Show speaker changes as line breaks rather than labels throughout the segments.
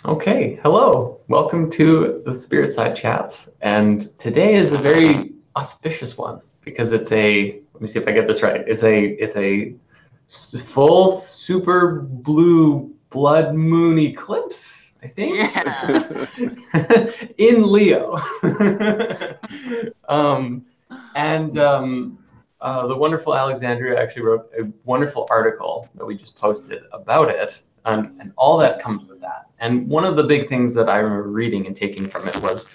Okay, hello. Welcome to the SpiritSide chats. And today is a very auspicious one because let me see if I get this right. It's a full super blue blood moon eclipse, I think.
Yeah.
In Leo. um, and the wonderful Alexandria actually wrote a wonderful article that we just posted about it, and all that comes with that. And one of the big things that I remember reading and taking from it was,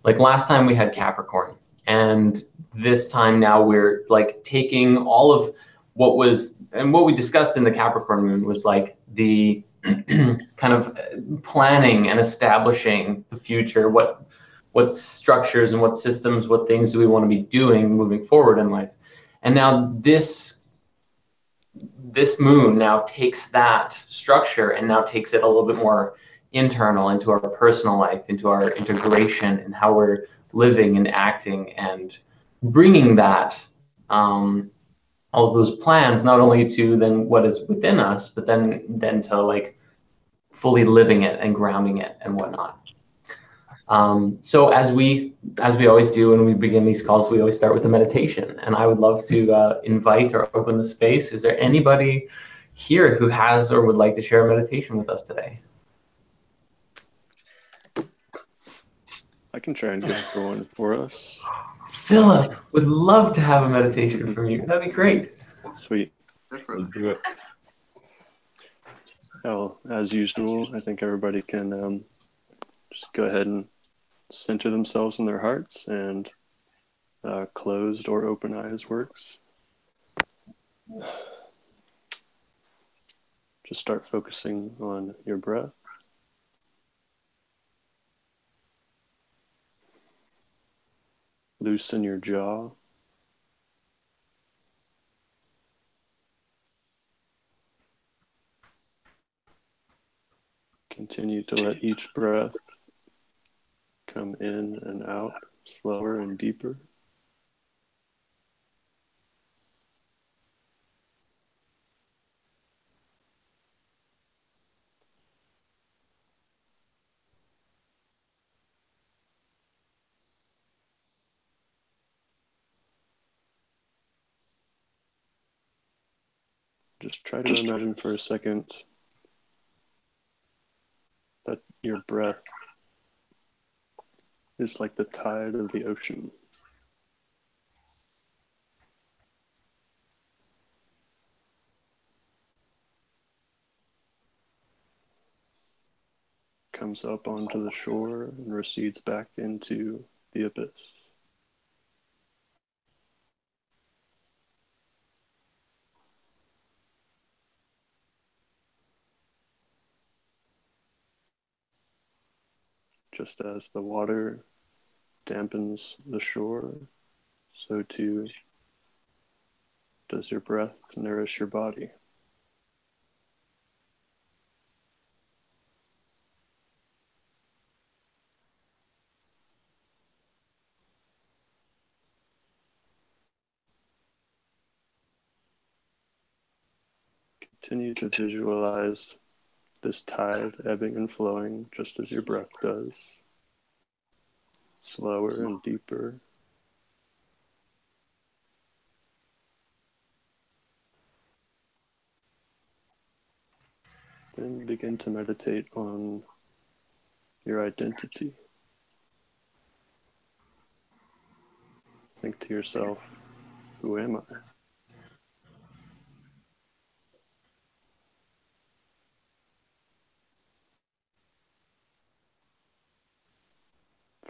like, last time we had Capricorn, and this time now we're like taking all of what was, and what we discussed in the Capricorn moon was like the kind of planning and establishing the future, what structures and what systems, what things do we want to be doing moving forward in life. And now this moon now takes that structure and now takes it a little bit more internal into our personal life, into our integration and how we're living and acting, and bringing that, all of those plans not only to then what is within us, but then to like fully living it and grounding it and whatnot. So as we always do when we begin these calls, we always start with a meditation, and I would love to invite or open the space. Is there anybody here who has or would like to share a meditation with us today?
I can try and go for one for us.
Philip would love to have a meditation from you. That'd be great.
Sweet. Let's do it. Well, as usual, I think everybody can just go ahead and center themselves in their hearts, and closed or open eyes works. Just start focusing on your breath. Loosen your jaw. Continue to let each breath come in and out slower and deeper. Just try to imagine for a second that your breath is like the tide of the ocean. Comes up onto the shore and recedes back into the abyss. Just as the water dampens the shore, so too does your breath nourish your body. Continue to visualize this tide ebbing and flowing just as your breath does, slower and deeper. Then begin to meditate on your identity. Think to yourself, who am I?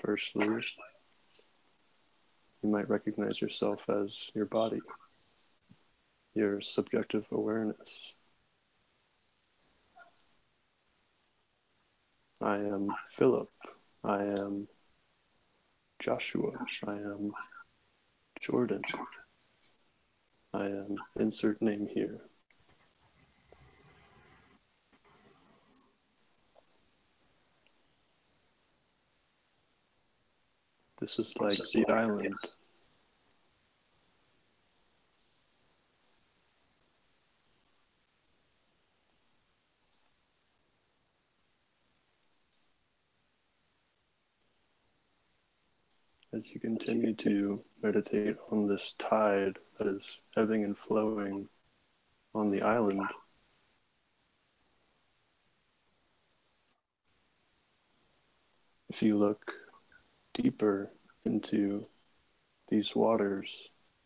Firstly, you might recognize yourself as your body, your subjective awareness. I am Philip. I am Joshua. I am Jordan. I am insert name here. This is like the island. as you continue to meditate on this tide that is ebbing and flowing on the island, if you look deeper into these waters,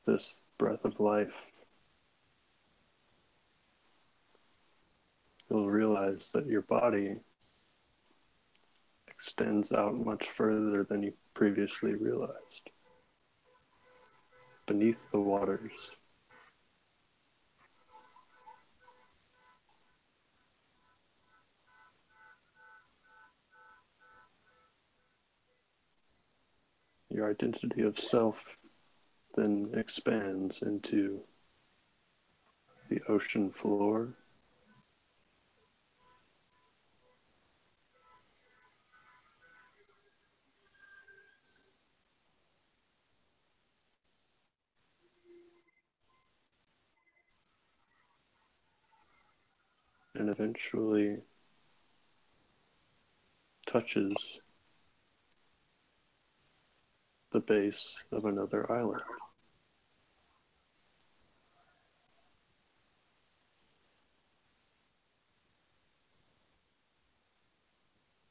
this breath of life, you'll realize that your body extends out much further than you previously realized. Beneath the waters, your identity of self then expands into the ocean floor, and eventually touches the base of another island.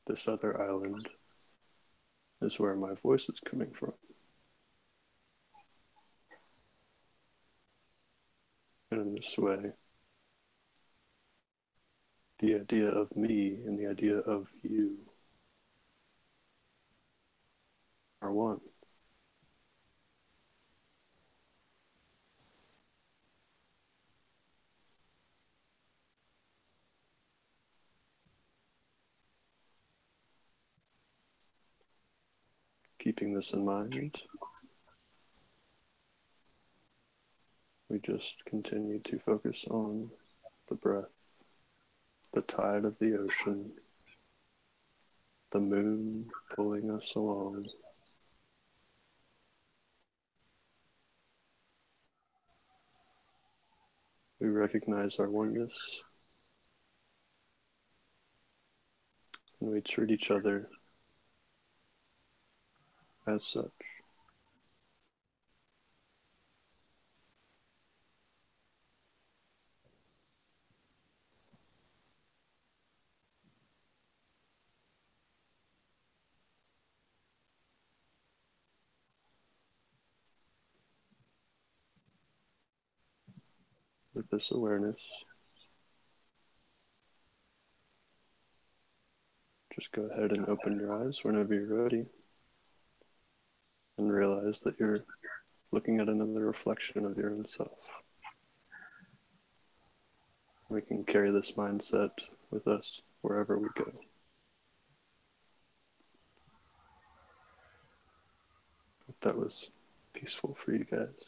This other island is where my voice is coming from. And in this way, the idea of me and the idea of you are one. Keeping this in mind, we just continue to focus on the breath, the tide of the ocean, the moon pulling us along. We recognize our oneness, and we treat each other as such. With this awareness, just go ahead and open your eyes whenever you're ready, and realize that you're looking at another reflection of your own self. We can carry this mindset with us wherever we go. Hope that was peaceful for you guys.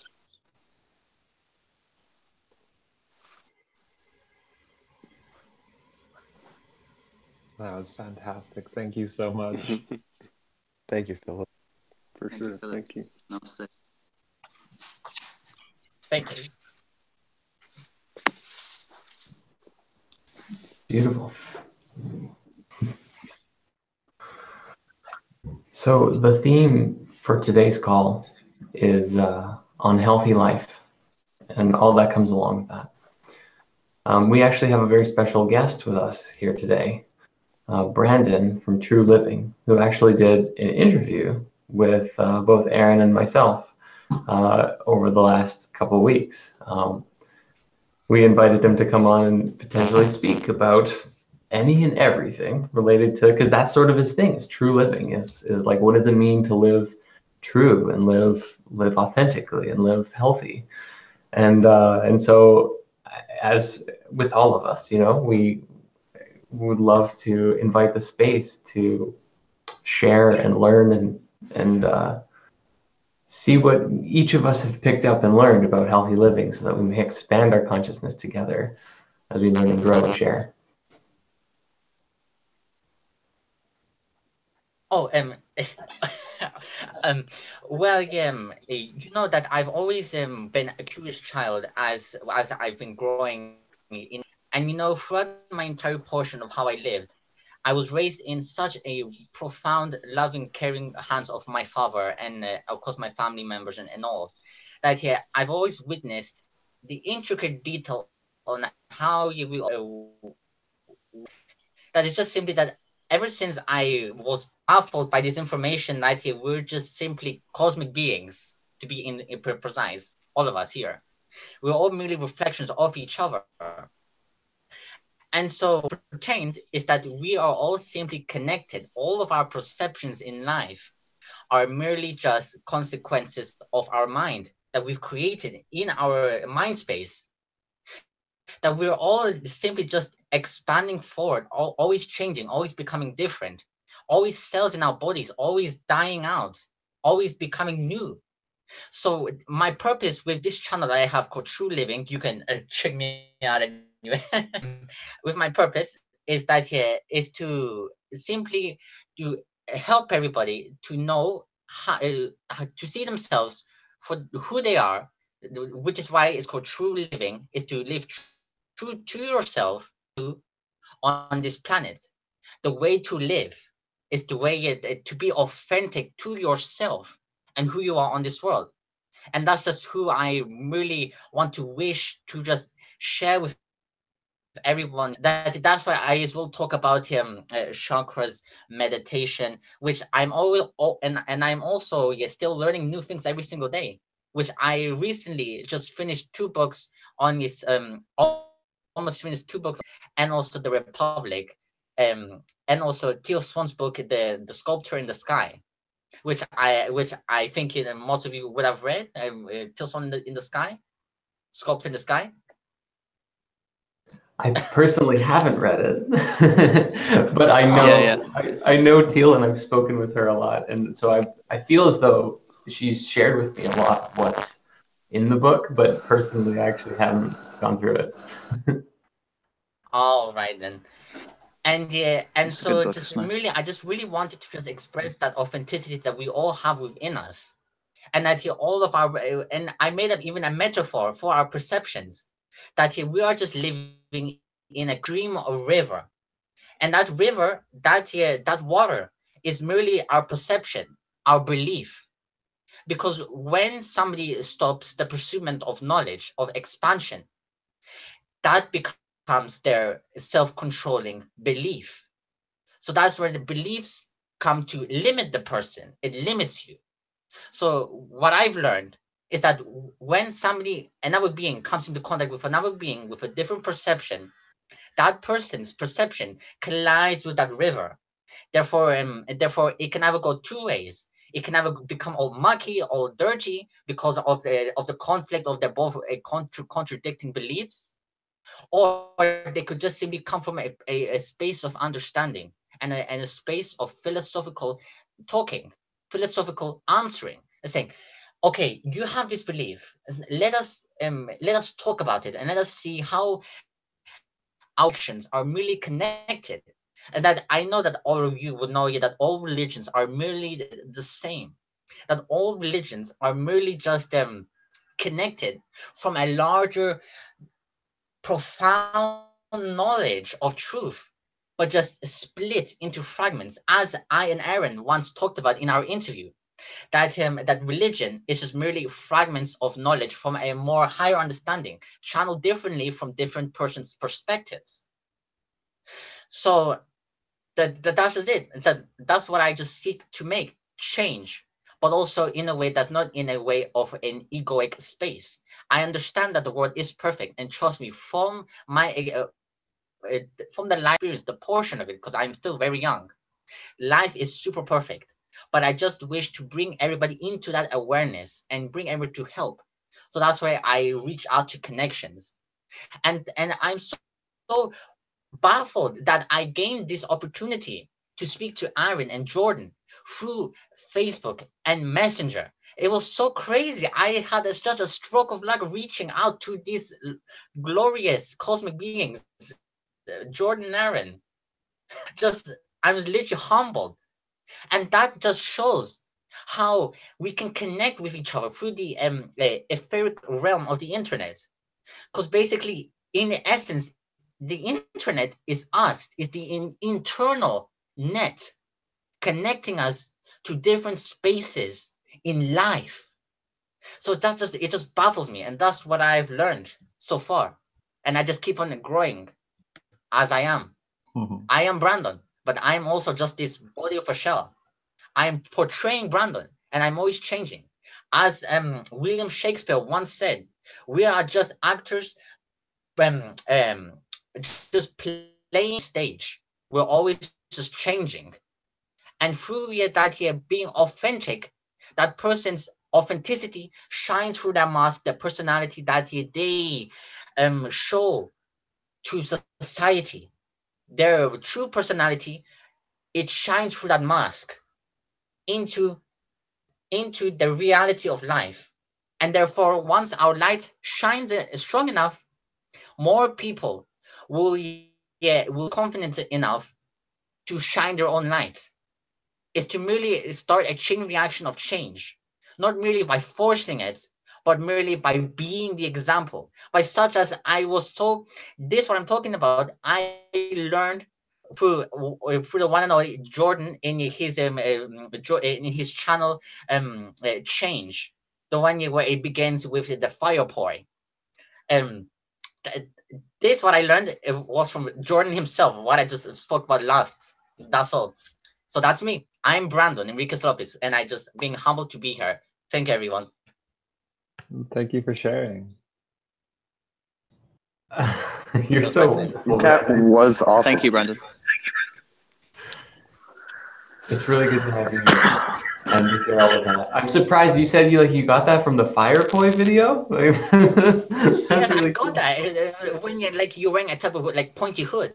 That was fantastic. Thank you so much.
Thank you, Philip.
For
Thank you,
sure.
Philip.
Thank you.
Namaste.
Thank you.
Beautiful. So the theme for today's call is on healthy life and all that comes along with that. We actually have a very special guest with us here today, Brandon from True Living, who actually did an interview with both Aaron and myself over the last couple of weeks. We invited him to come on and potentially speak about any and everything related to, because that's sort of his thing, is true living, is like, what does it mean to live true and live authentically and live healthy? And so, as with all of us, you know, we would love to invite the space to share and learn and see what each of us have picked up and learned about healthy living, so that we may expand our consciousness together as we learn and grow and share.
Oh, well, you know that I've always been a curious child as I've been growing in, and you know, throughout my entire portion of how I lived, I was raised in such a profound, loving, caring hands of my father and, of course, my family members and all, that I've always witnessed the intricate detail on how you will. That is just simply that ever since I was baffled by this information, that we're just simply cosmic beings, to be in precise, all of us here. We're all merely reflections of each other. And so pertained is that we are all simply connected. All of our perceptions in life are merely just consequences of our mind that we've created in our mind space. That we're all simply just expanding forward, always changing, always becoming different, always cells in our bodies, always dying out, always becoming new. So my purpose with this channel that I have called True Living, you can check me out anyway. With my purpose is that is to simply to help everybody to know how to see themselves for who they are, which is why it's called True Living, is to live true to yourself on this planet. The way to live is the way to be authentic to yourself and who you are on this world. And that's just who I really want to wish to just share with everyone. That's why I as well talk about chakras, meditation, which I'm always and I'm also still learning new things every single day. Which I recently just finished 2 books on this almost finished 2 books, and also the Republic, and also Teal Swan's book, the Sculptor in the Sky, which I think most of you would have read. Teal Swan in the Sky, Sculptor in the Sky.
I personally haven't read it, but I know I know Teal, and I've spoken with her a lot, and so I feel as though she's shared with me a lot of what's in the book, but personally I actually haven't gone through it.
All right then. And and
It's a
so
good book,
just
it's nice.
really, I just really wanted to just express that authenticity that we all have within us, and that all of our, and I made up even a metaphor for our perceptions, that we are just living in a dream of river, and that river, that water is merely our perception, our belief, because when somebody stops the pursuit of knowledge, of expansion, that becomes their self-controlling belief. So that's where the beliefs come to limit the person. It limits you. So what I've learned is that when another being comes into contact with another being with a different perception, that person's perception collides with that river. Therefore it can either go 2 ways. It can either become all mucky, all dirty because of the conflict of their both contradicting beliefs, or they could just simply come from a space of understanding and a space of philosophical talking, philosophical answering, and saying, okay, you have this belief, let us talk about it, and let us see how our actions are merely connected. And that I know that all of you would know that all religions are merely the same, that all religions are merely just connected from a larger, profound knowledge of truth, but just split into fragments, as I and Aaron once talked about in our interview, that that religion is just merely fragments of knowledge from a more higher understanding, channeled differently from different persons' perspectives. So that's just it. And so that's what I just seek to make change, but also in a way that's not in a way of an egoic space. I understand that the world is perfect, and trust me, from my from the life experience, the portion of it, because I'm still very young, life is super perfect. But I just wish to bring everybody into that awareness and bring everybody to help. So that's why I reach out to connections, and I'm so baffled that I gained this opportunity to speak to Aaron and Jordan through Facebook and Messenger. It was so crazy. I had just a stroke of luck reaching out to these glorious cosmic beings, Jordan and Aaron. I was literally humbled. And that just shows how we can connect with each other through the etheric realm of the internet. Because basically, in essence, the internet is us, is the internal net connecting us to different spaces in life. So that's just, it just baffles me, and that's what I've learned so far, and I just keep on growing as I am. I am Brandon, but I'm also just this body of a shell. I'm portraying Brandon, and I'm always changing. As William Shakespeare once said, we are just actors, just playing stage. We're always just changing, and through that here being authentic, that person's authenticity shines through that mask, the personality that they show to society. Their true personality, it shines through that mask into the reality of life. And therefore, once our light shines strong enough, more people will confident enough to shine their own light. Is to merely start a chain reaction of change, not merely by forcing it, but merely by being the example. By such as I was so, this what I'm talking about, I learned through the one and only Jordan in his channel Change, the one where it begins with the fire pouring. This what I learned was from Jordan himself, what I just spoke about last. That's all. So that's me. I'm Brandon Enriquez Lopez, and I just being humbled to be here. Thank you, everyone.
Thank you for sharing.
You're so wonderful.
That was awesome.
Thank you, Brandon.
It's really good to have you here and to hear all of that. I'm surprised you said you got that from the Firepoi video.
Yes, really I got cool. That when you're wearing a type of pointy hood.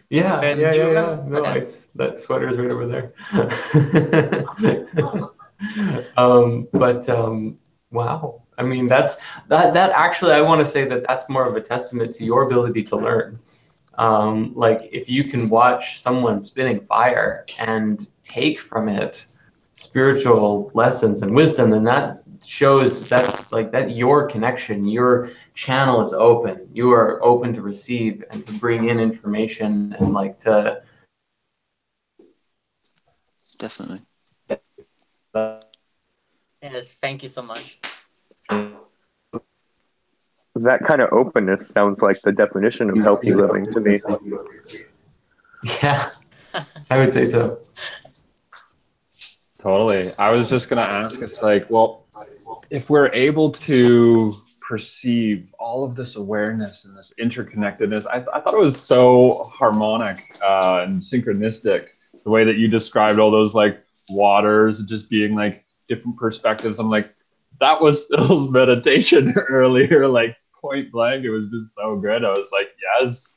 Yeah. No, that sweater is right over there. Wow. I mean, that actually, I want to say that's more of a testament to your ability to learn. If you can watch someone spinning fire and take from it spiritual lessons and wisdom, then that shows that your connection, your channel is open. You are open to receive and to bring in information and to.
Definitely.
Yes, thank you so much.
That kind of openness sounds like the definition of healthy living to me.
Yeah, I would say so.
Totally. I was just going to ask, it's well, if we're able to perceive all of this awareness and this interconnectedness, I thought it was so harmonic and synchronistic, the way that you described all those waters just being different perspectives. I'm that was Phil's meditation earlier, point blank. It was just so good. I was yes,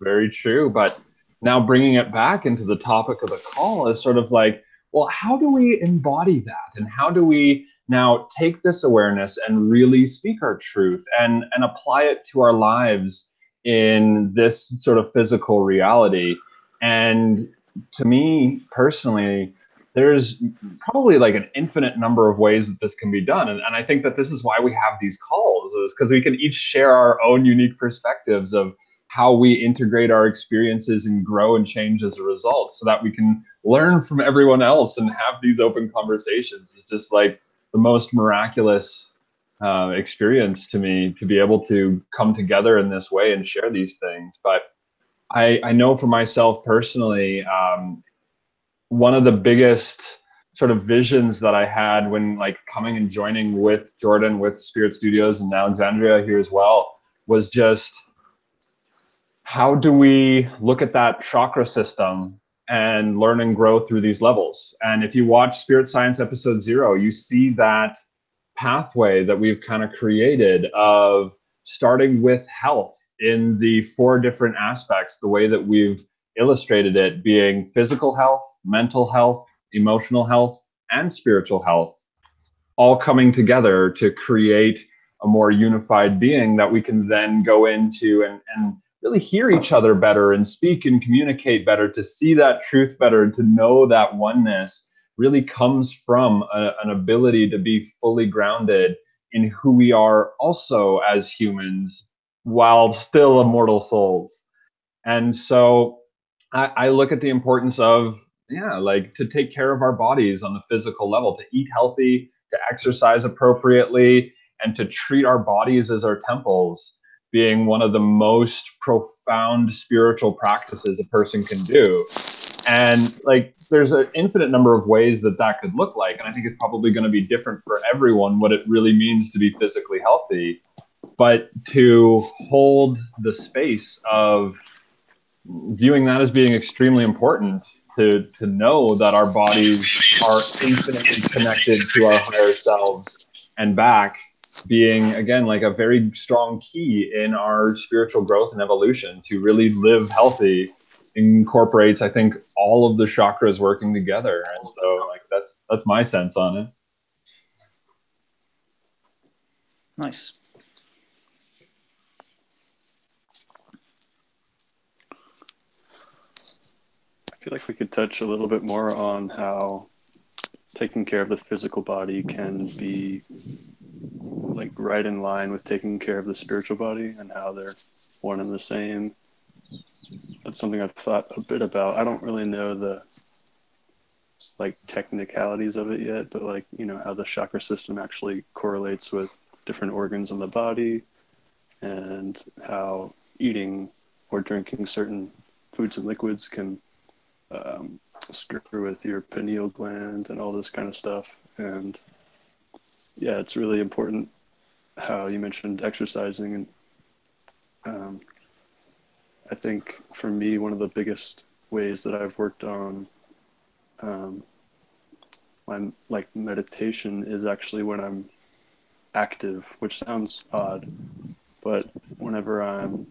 very true. But now bringing it back into the topic of the call is sort of well, how do we embody that? And how do we now take this awareness and really speak our truth and apply it to our lives in this sort of physical reality? And to me personally, there's probably an infinite number of ways that this can be done. And I think that this is why we have these calls, is because we can each share our own unique perspectives of how we integrate our experiences and grow and change as a result, so that we can learn from everyone else and have these open conversations. It's just the most miraculous experience to me, to be able to come together in this way and share these things. But I know for myself personally, one of the biggest sort of visions that I had when coming and joining with Jordan with Spirit Studios and Alexandria here as well was just, how do we look at that chakra system and learn and grow through these levels? And if you watch Spirit Science episode 0, you see that pathway that we've kind of created of starting with health in the 4 different aspects, the way that we've illustrated it being physical health, mental health, emotional health, and spiritual health, all coming together to create a more unified being that we can then go into and really hear each other better and speak and communicate better, to see that truth better, and to know that oneness really comes from an ability to be fully grounded in who we are also as humans, while still immortal souls. And so I look at the importance of, like to take care of our bodies on the physical level, to eat healthy, to exercise appropriately, and to treat our bodies as our temples, being one of the most profound spiritual practices a person can do. And like, there's an infinite number of ways that that could look like. And I think it's probably going to be different for everyone, what it really means to be physically healthy. But to hold the space of viewing that as being extremely important, to know that our bodies are infinitely connected to our higher selves and back, being, again, like a very strong key in our spiritual growth and evolution. To really live healthy incorporates, I think, all of the chakras working together. And so like that's my sense on it.
Nice.
I feel like we could touch a little bit more on how taking care of the physical body can be like right in line with taking care of the spiritual body, and how they're one and the same. That's something I've thought a bit about. I don't really know the like technicalities of it yet, but like, you know, how the chakra system actually correlates with different organs in the body, and how eating or drinking certain foods and liquids can screw with your pineal gland and all this kind of stuff. And yeah, it's really important how you mentioned exercising. And I think for me, one of the biggest ways that I've worked on my like meditation is actually when I'm active, which sounds odd, but whenever I'm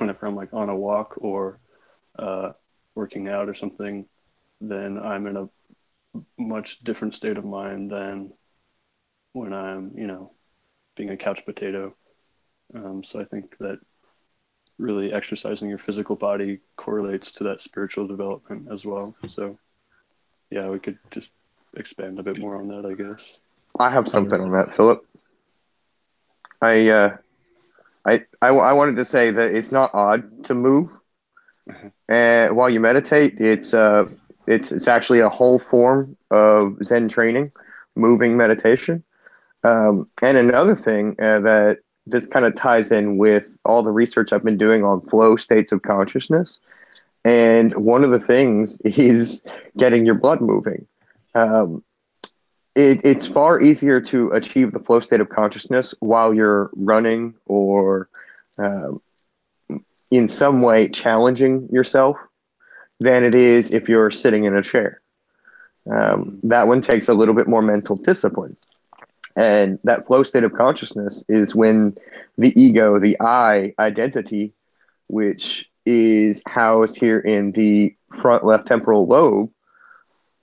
like on a walk or working out or something, then I'm in a much different state of mind than when I'm, you know, being a couch potato. So I think that really exercising your physical body correlates to that spiritual development as well. So yeah, we could just expand a bit more on that, I guess.
I have something on that, Philip. I wanted to say that it's not odd to move while you meditate. It's actually a whole form of Zen training, moving meditation. And another thing that this kind of ties in with all the research I've been doing on flow states of consciousness. And one of the things is getting your blood moving. It's far easier to achieve the flow state of consciousness while you're running or in some way challenging yourself than it is if you're sitting in a chair. That one takes a little bit more mental discipline. And that flow state of consciousness is when the ego, the I identity, which is housed here in the front left temporal lobe,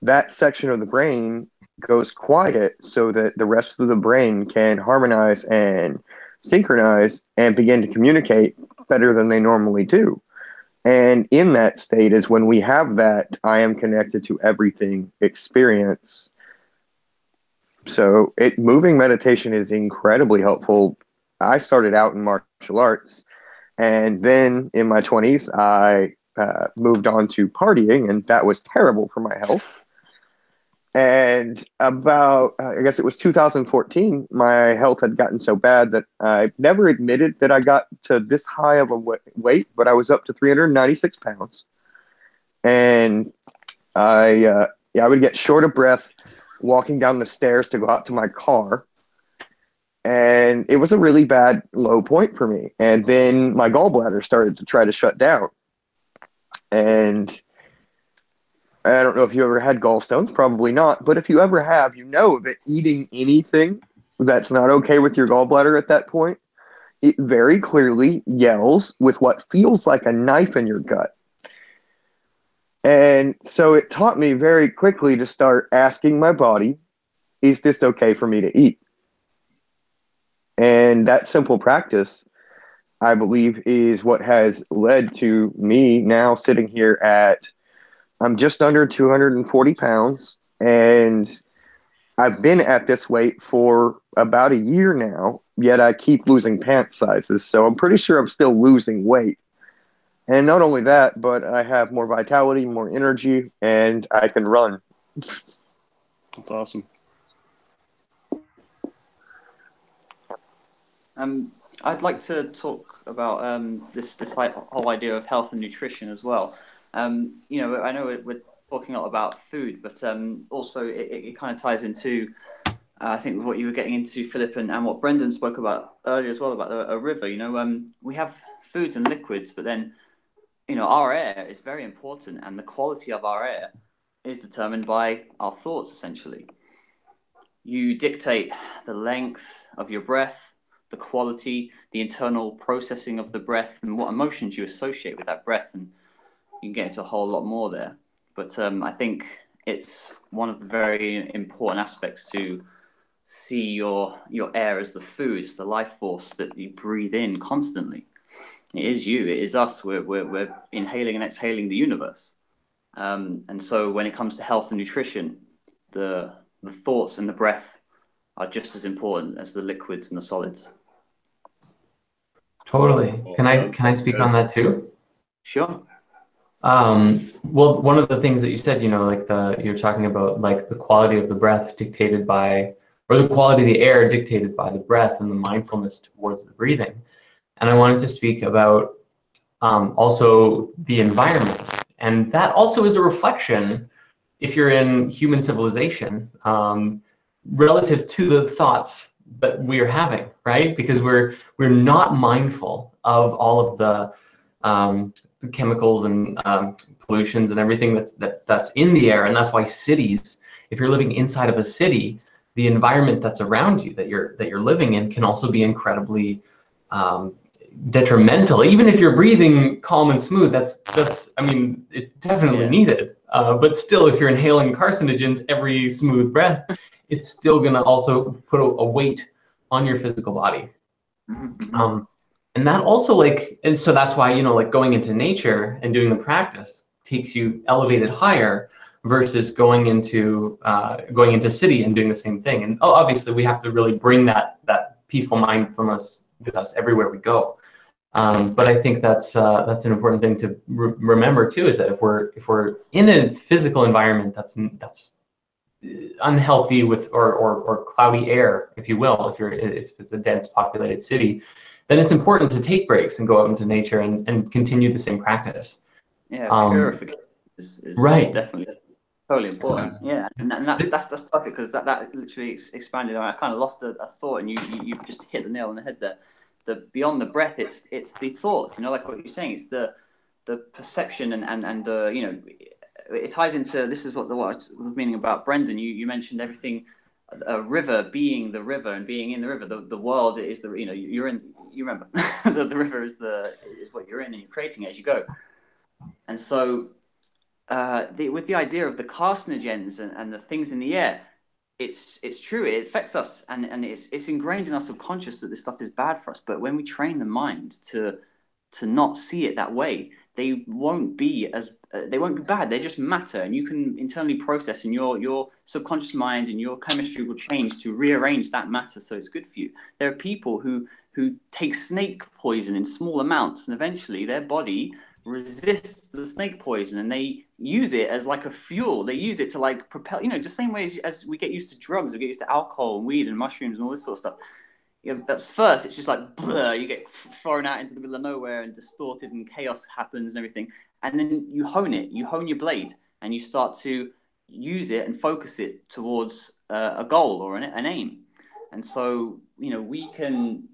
that section of the brain goes quiet so that the rest of the brain can harmonize and synchronize and begin to communicate better than they normally do. And in that state is when we have that I am connected to everything experience. So moving meditation is incredibly helpful. I started out in martial arts, and then in my 20s, I moved on to partying, and that was terrible for my health. And about, I guess it was 2014, my health had gotten so bad that I never admitted that I got to this high of a weight, but I was up to 396 pounds. And I would get short of breath walking down the stairs to go out to my car. And it was a really bad low point for me. And then my gallbladder started to try to shut down. And I don't know if you ever had gallstones, probably not. But if you ever have, you know that eating anything that's not okay with your gallbladder at that point, it very clearly yells with what feels like a knife in your gut. And so it taught me very quickly to start asking my body, is this okay for me to eat? And that simple practice, I believe, is what has led to me now sitting here at, I'm just under 240 pounds, and I've been at this weight for about a year now, yet I keep losing pant sizes. So I'm pretty sure I'm still losing weight. And not only that, but I have more vitality, more energy, and I can run.
That's awesome.
I'd like to talk about this whole idea of health and nutrition as well. You know, I know we're talking a lot about food, but also it kind of ties into I think with what you were getting into, Philip, and what Brendan spoke about earlier as well about a river. You know, we have foods and liquids, but then you know our air is very important, and the quality of our air is determined by our thoughts. Essentially, you dictate the length of your breath, the quality, the internal processing of the breath, and what emotions you associate with that breath. And you can get into a whole lot more there. But I think it's one of the very important aspects to see your air as the food, it's the life force that you breathe in constantly. It is you, it is us. We're inhaling and exhaling the universe. And so when it comes to health and nutrition, the thoughts and the breath are just as important as the liquids and the solids.
Totally. Can I speak on that too?
Sure.
Well, one of the things that you said, you know, like you're talking about like the quality of the breath dictated by, or the quality of the air dictated by the breath and the mindfulness towards the breathing. And I wanted to speak about also the environment. And that also is a reflection, if you're in human civilization, relative to the thoughts that we're having, right? Because we're not mindful of all of the chemicals and pollutions and everything that's in the air. And that's why cities, if you're living inside of a city, the environment that's around you that you're living in can also be incredibly detrimental. Even if you're breathing calm and smooth, that's I mean, it's definitely needed. But still, if you're inhaling carcinogens every smooth breath, it's still gonna also put a weight on your physical body. And that also and so that's why, you know, like going into nature and doing the practice takes you elevated higher versus going into city and doing the same thing. And obviously we have to really bring that peaceful mind with us everywhere we go. But I think that's an important thing to remember too, is that if we're in a physical environment that's unhealthy with or cloudy air, if you will, if it's a dense populated city, then it's important to take breaks and go out into nature and continue the same practice.
Yeah, purification is
right.
Definitely totally important. Yeah, and that's perfect, because that literally expanded. I kind of lost a thought, and you just hit the nail on the head there. The beyond the breath, it's the thoughts. You know, like what you're saying, it's the perception and the, you know, it ties into, this is what I was meaning about Brendan. You mentioned everything, a river being the river and being in the river. The world is the, you know, you're in. You remember the river is what you're in, and you're creating it as you go. And so, with the idea of the carcinogens and the things in the air, it's true. It affects us, and it's ingrained in our subconscious that this stuff is bad for us. But when we train the mind to not see it that way, they won't be bad. They just matter, and you can internally process, and your subconscious mind and your chemistry will change to rearrange that matter so it's good for you. There are people who take snake poison in small amounts, and eventually their body resists the snake poison, and they use it as like a fuel. They use it to like propel, you know, just same way as we get used to drugs, we get used to alcohol and weed and mushrooms and all this sort of stuff. You know, that's first, it's just like blur, you get thrown out into the middle of nowhere and distorted, and chaos happens and everything. And then you hone your blade, and you start to use it and focus it towards a goal or an aim. And so, you know, we can,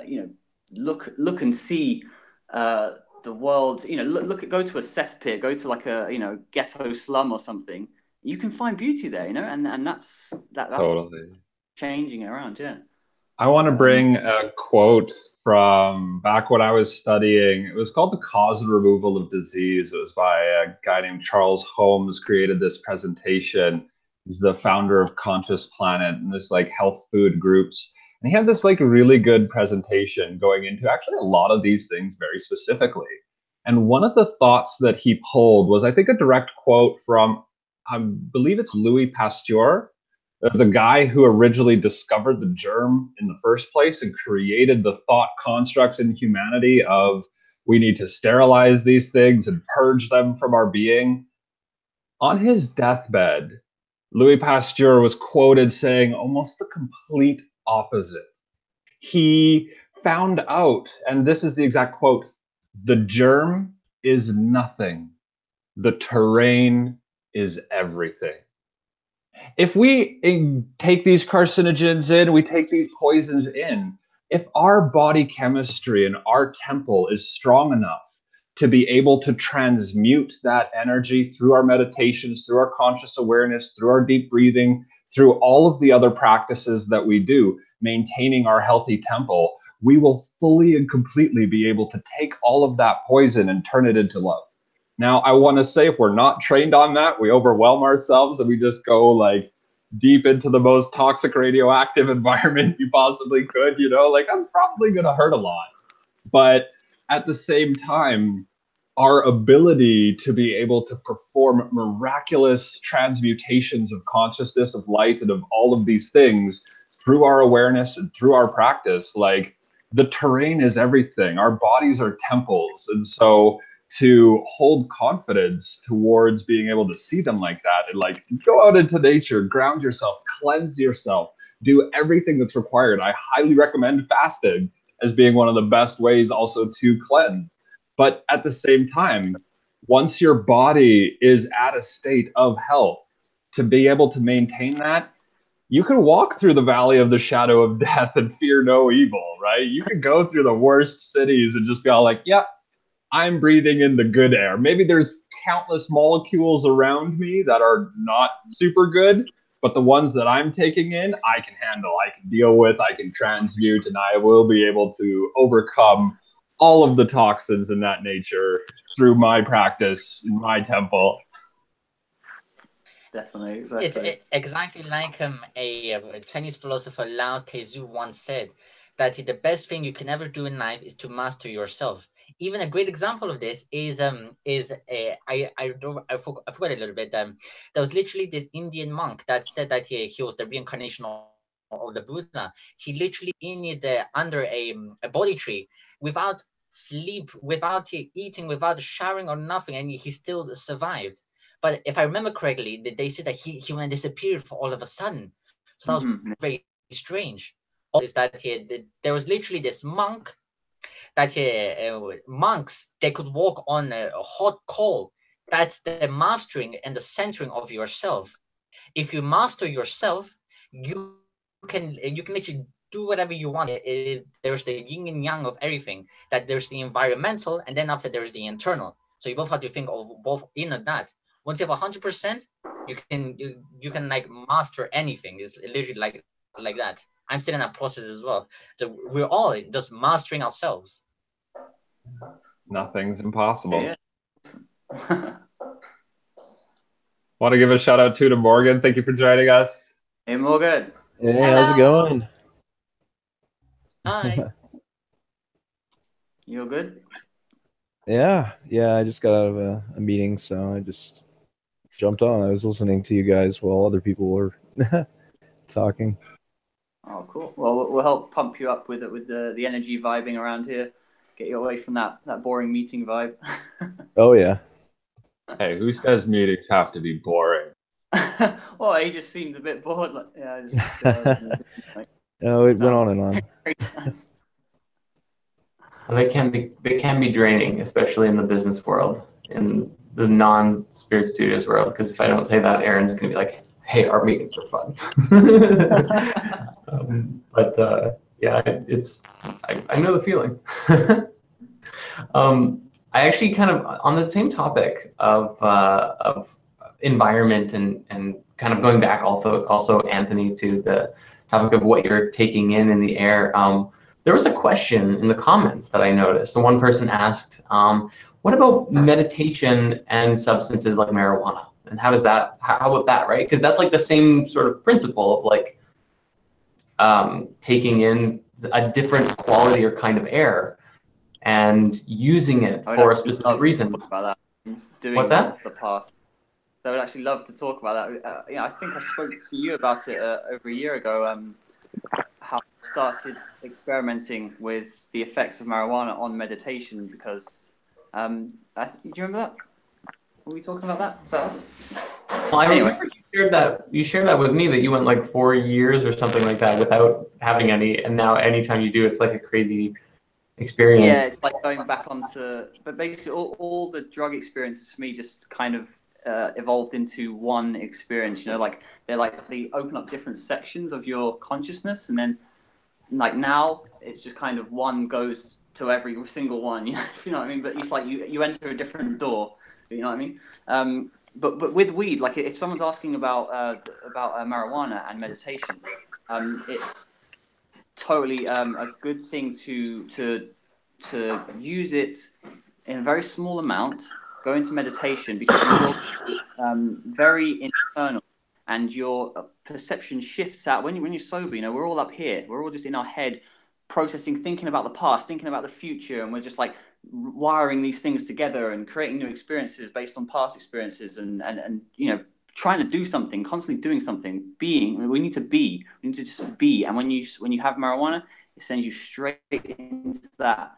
you know, look and see the world, you know, go to a cesspit, go to like a, you know, ghetto slum or something. You can find beauty there, you know, and that's
Totally
changing it around, yeah.
I want to bring a quote from back when I was studying. It was called The Cause and Removal of Disease. It was by a guy named Charles Holmes, created this presentation. He's the founder of Conscious Planet and this like health food groups. And he had this like really good presentation going into actually a lot of these things very specifically. And one of the thoughts that he pulled was, I think, a direct quote from, I believe it's Louis Pasteur, the guy who originally discovered the germ in the first place and created the thought constructs in humanity of We need to sterilize these things and purge them from our being. On his deathbed, Louis Pasteur was quoted saying almost the complete opposite. He found out, and this is the exact quote, "The germ is nothing. The terrain is everything." If we take these carcinogens in, we take these poisons in, if our body chemistry and our temple is strong enough to be able to transmute that energy through our meditations, through our conscious awareness, through our deep breathing, through all of the other practices that we do, maintaining our healthy temple, we will fully and completely be able to take all of that poison and turn it into love. Now, I want to say if we're not trained on that, we overwhelm ourselves and we just go like deep into the most toxic radioactive environment you possibly could, you know, like that's probably going to hurt a lot. But at the same time, our ability to be able to perform miraculous transmutations of consciousness, of light, and of all of these things through our awareness and through our practice, like the terrain is everything. Our bodies are temples. And so to hold confidence towards being able to see them like that and like go out into nature, ground yourself, cleanse yourself, do everything that's required. I highly recommend fasting as being one of the best ways also to cleanse. But at the same time, once your body is at a state of health, to be able to maintain that, you can walk through the valley of the shadow of death and fear no evil, right? You can go through the worst cities and just be all like, yeah, I'm breathing in the good air. Maybe there's countless molecules around me that are not super good, but the ones that I'm taking in, I can handle, I can deal with, I can transmute, and I will be able to overcome all of the toxins in that nature through my practice, in my temple.
Definitely, exactly.
It's exactly like a Chinese philosopher Lao Tzu once said that the best thing you can ever do in life is to master yourself. Even a great example of this is I forgot a little bit. There was literally this Indian monk that said that he was the reincarnation of the Buddha. He literally under a body tree without sleep, without eating, without showering or nothing, and he still survived. But if I remember correctly, they said that he went and disappeared for all of a sudden. So that was very strange. Is that there was literally this monk that monks, they could walk on a hot coal. That's the mastering and the centering of yourself. If you master yourself, you can literally do whatever you want. There's the yin and yang of everything. That there's the environmental, and then after there's the internal. So you both have to think of both in and that. Once you have 100%, you can like master anything. It's literally like that. I'm still in that process as well. So we're all just mastering ourselves.
Nothing's impossible.
Yeah.
Want to give a shout out to Morgan. Thank you for joining us.
Hey, Morgan.
Hey, how's it going?
Hi.
You're good?
Yeah, I just got out of a meeting, so I just jumped on. I was listening to you guys while other people were talking.
Oh, cool. Well, we'll help pump you up with the energy vibing around here. Get you away from that boring meeting vibe.
Oh, yeah.
Hey, who says meetings have to be boring?
Well, he just seemed a bit bored. Like,
No, it went on and on.
And they can be draining, especially in the business world, in the non-Spirit Studios world. Because if I don't say that, Aaron's gonna be like, "Hey, our meetings are fun." Yeah, I know the feeling. I actually kind of on the same topic of environment and kind of going back also Anthony to the topic of what you're taking in the air. There was a question in the comments that I noticed, and one person asked, "What about meditation and substances like marijuana? And how about that, right? Because that's like the same sort of principle of like taking in a different quality or kind of air and using it for a specific reason."
About that.
What's that?
The past. I would actually love to talk about that. I think I spoke to you about it over a year ago. How started experimenting with the effects of marijuana on meditation because, do you remember that? Were we talking about that? Was that us?
Well, I remember you shared that with me, that you went like 4 years or something like that without having any, and now anytime you do, it's like a crazy experience.
Yeah, it's like going back onto, but basically all the drug experiences for me just kind of evolved into one experience. You know, like they open up different sections of your consciousness, and then like now it's just kind of one goes to every single one. You know, if you know what I mean. But it's like you enter a different door. You know what I mean? But with weed, like if someone's asking about marijuana and meditation, it's totally a good thing to use it in a very small amount. Go into meditation because you will very internal, and your perception shifts out when you're sober. You know, we're all up here. We're all just in our head, processing, thinking about the past, thinking about the future, and we're just like wiring these things together and creating new experiences based on past experiences, and you know, trying to do something, constantly doing something, being. We need to just be. And when you have marijuana, it sends you straight into that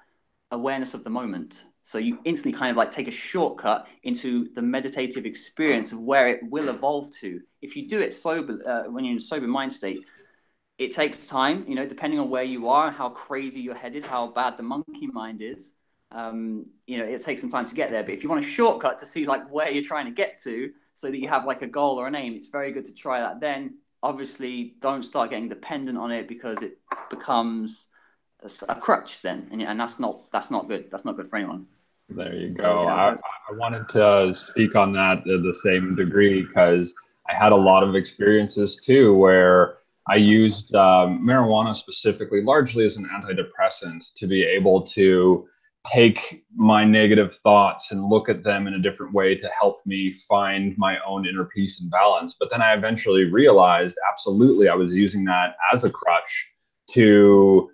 awareness of the moment. So you instantly kind of like take a shortcut into the meditative experience of where it will evolve to. If you do it sober, when you're in a sober mind state, it takes time, you know, depending on where you are and how crazy your head is, how bad the monkey mind is. You know, it takes some time to get there. But if you want a shortcut to see like where you're trying to get to, so that you have like a goal or an aim, it's very good to try that. Then obviously don't start getting dependent on it, because it becomes a crutch then, and that's not good. That's not good for anyone.
There you
So,
go.
yeah.
I wanted to speak on that to the same degree, because I had a lot of experiences too where I used marijuana specifically, largely as an antidepressant, to be able to take my negative thoughts and look at them in a different way to help me find my own inner peace and balance. But then I eventually realized, absolutely, I was using that as a crutch to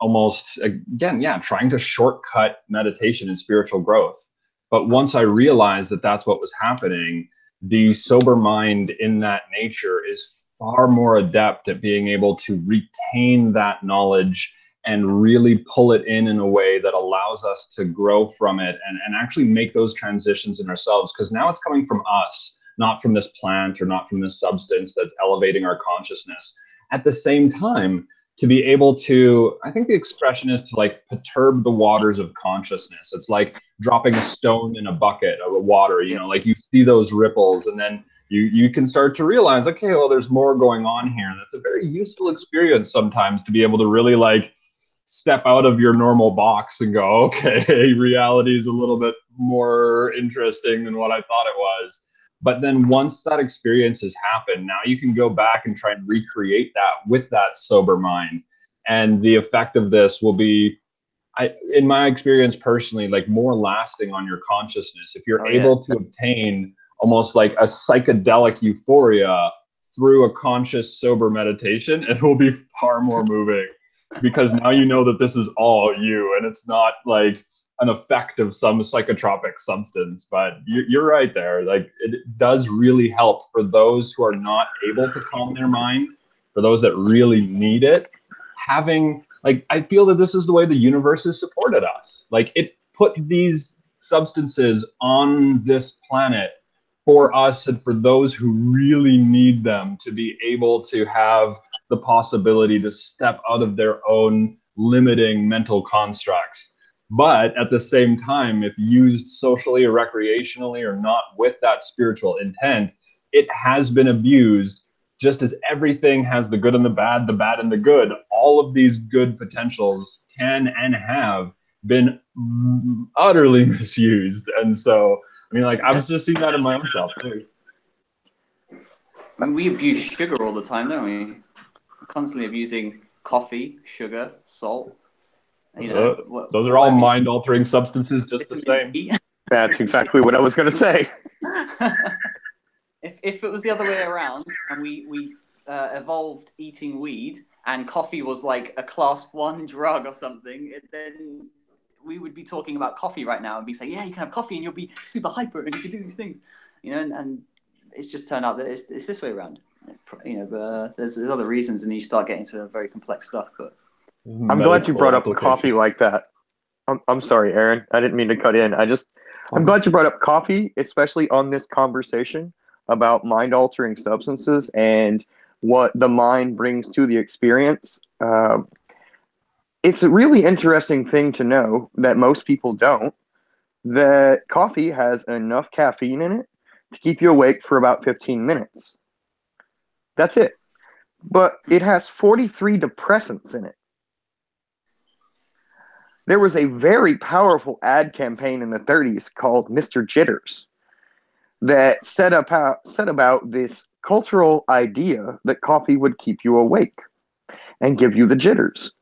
almost, again, yeah, trying to shortcut meditation and spiritual growth. But once I realized that that's what was happening, the sober mind in that nature is far more adept at being able to retain that knowledge and really pull it in a way that allows us to grow from it and actually make those transitions in ourselves. Because now it's coming from us, not from this plant or not from this substance that's elevating our consciousness. At the same time, to be able to, I think the expression is to like perturb the waters of consciousness. It's like dropping a stone in a bucket of water, you know, like you see those ripples, and then you can start to realize, okay, well, there's more going on here. And that's a very useful experience sometimes, to be able to really like step out of your normal box and go, okay, reality is a little bit more interesting than what I thought it was. But then once that experience has happened, now you can go back and try and recreate that with that sober mind. And the effect of this will be, in my experience personally, like more lasting on your consciousness. If you're able to obtain almost like a psychedelic euphoria through a conscious, sober meditation, it will be far more moving, because now you know that this is all you, and it's not like an effect of some psychotropic substance. But you're right there. Like, it does really help for those who are not able to calm their mind, for those that really need it. Having, like, I feel that this is the way the universe has supported us. Like, it put these substances on this planet for us and for those who really need them, to be able to have the possibility to step out of their own limiting mental constructs. But at the same time, if used socially or recreationally or not with that spiritual intent, it has been abused, just as everything has the good and the bad and the good. All of these good potentials can and have been utterly misused. And so, I mean, like, I've just seen that in my own self too.
I mean, we abuse sugar all the time, don't we? We're constantly abusing coffee, sugar, salt. You know,
those are all mind-altering substances, just the same.
That's exactly what I was going to say.
If it was the other way around, and we evolved eating weed, and coffee was like a class 1 drug or something, then we would be talking about coffee right now and be saying, yeah, you can have coffee and you'll be super hyper and you can do these things, you know. And it's just turned out that it's this way around. there's other reasons, and you start getting to very complex stuff. But
I'm glad you brought up coffee like that. I'm sorry, Aaron. I didn't mean to cut in. I'm glad you brought up coffee, especially on this conversation about mind-altering substances and what the mind brings to the experience. It's a really interesting thing to know that most people don't, that coffee has enough caffeine in it to keep you awake for about 15 minutes. That's it. But it has 43 depressants in it. There was a very powerful ad campaign in the 30s called Mr. Jitters that set about this cultural idea that coffee would keep you awake and give you the jitters.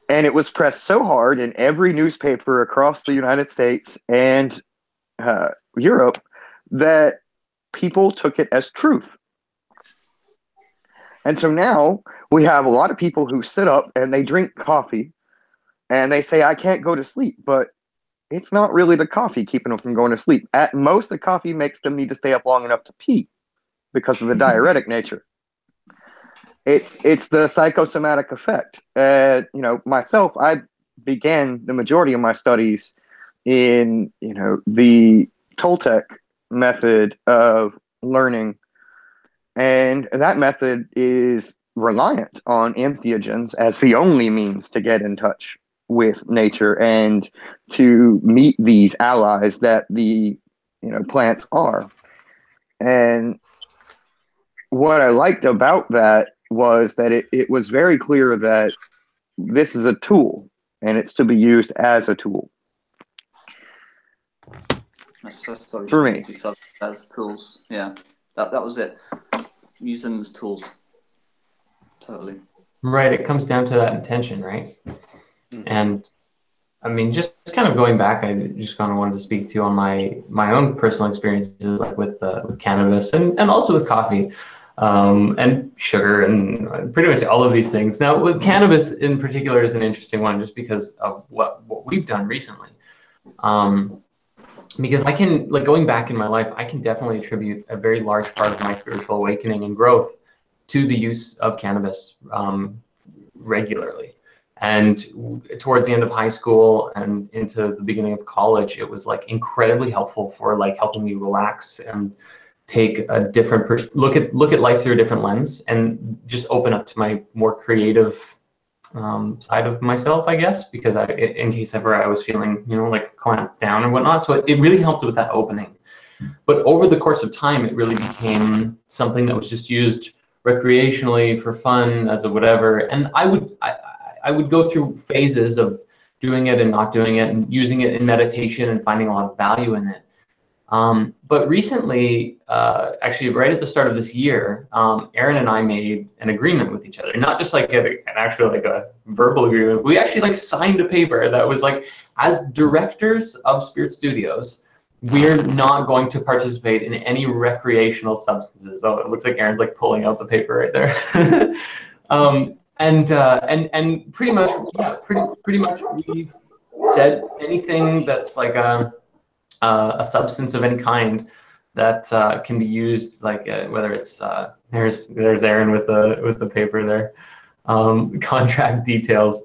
And it was pressed so hard in every newspaper across the United States and Europe that people took it as truth. And so now we have a lot of people who sit up and they drink coffee and they say, I can't go to sleep, but it's not really the coffee keeping them from going to sleep. At most, the coffee makes them need to stay up long enough to pee because of the diuretic nature. It's the psychosomatic effect. Myself, I began the majority of my studies in, the Toltec method of learning. And that method is reliant on entheogens as the only means to get in touch with nature and to meet these allies that the plants are. And what I liked about that was that it was very clear that this is a tool and it's to be used as a tool.
That's what
for me.
As tools, yeah, that was it. Use them as tools. Totally.
Right. It comes down to that intention, right? And I mean, just kind of going back, I just kind of wanted to speak to you on my own personal experiences, like with cannabis and also with coffee, and sugar and pretty much all of these things. Now, with cannabis in particular is an interesting one, just because of what we've done recently. Because I can, like, going back in my life, I can definitely attribute a very large part of my spiritual awakening and growth to the use of cannabis regularly. And towards the end of high school and into the beginning of college, it was like incredibly helpful for like helping me relax and take a different look at life through a different lens and just open up to my more creative side of myself, I guess, because in case ever I was feeling, like clamped down and whatnot. So it really helped with that opening. But over the course of time, it really became something that was just used recreationally for fun, as a whatever. And I would go through phases of doing it and not doing it, and using it in meditation and finding a lot of value in it. But recently, actually right at the start of this year, Aaron and I made an agreement with each other, not just like an actual like a verbal agreement. We actually like signed a paper that was like, as directors of Spirit Studios, we're not going to participate in any recreational substances. Oh, it looks like Aaron's like pulling out the paper right there. And pretty much, yeah, pretty much we've said anything that's like a substance of any kind that can be used, like whether it's there's Aaron with the paper there, contract details.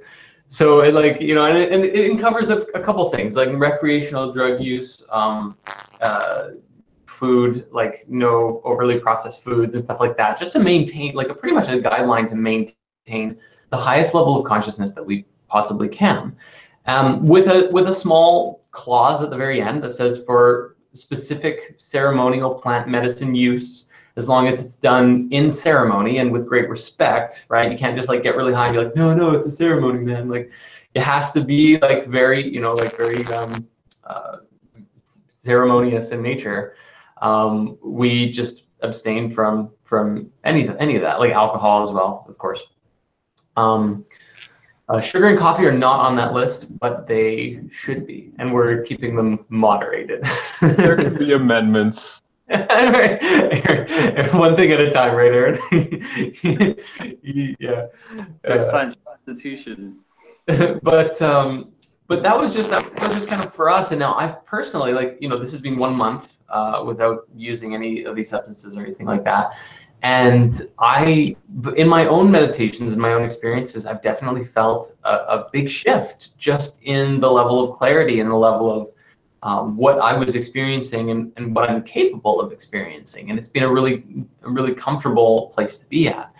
So it, like, and it covers a couple things like recreational drug use, food, like no overly processed foods and stuff like that, just to maintain like pretty much a guideline to maintain the highest level of consciousness that we possibly can, with a small clause at the very end that says for specific ceremonial plant medicine use, as long as it's done in ceremony and with great respect, right? You can't just like get really high and be like, no, it's a ceremony, man. Like it has to be like very, very ceremonious in nature. We just abstain from any of that, like alcohol as well, of course. Sugar and coffee are not on that list, but they should be, and we're keeping them moderated.
There can be amendments.
One thing at a time, right, Aaron? Yeah.
Science institution.
But that was just kind of for us. And now I've personally, like, this has been 1 month without using any of these substances or anything like that. And in my own meditations and my own experiences, I've definitely felt a big shift just in the level of clarity and the level of what I was experiencing and what I'm capable of experiencing. And it's been a really comfortable place to be at.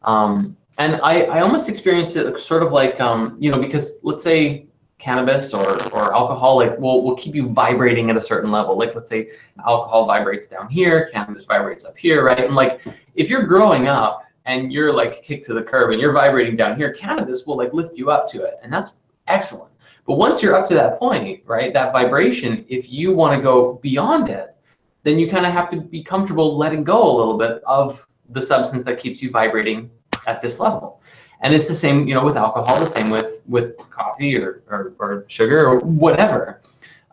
And I almost experience it sort of like, because let's say cannabis or alcohol, like will keep you vibrating at a certain level. Like let's say alcohol vibrates down here, cannabis vibrates up here, right? And like if you're growing up and you're like kicked to the curb and you're vibrating down here, cannabis will like lift you up to it, and that's excellent. But once you're up to that point, right, that vibration, if you want to go beyond it, then you kind of have to be comfortable letting go a little bit of the substance that keeps you vibrating at this level. And it's the same, with alcohol, the same with coffee or sugar or whatever.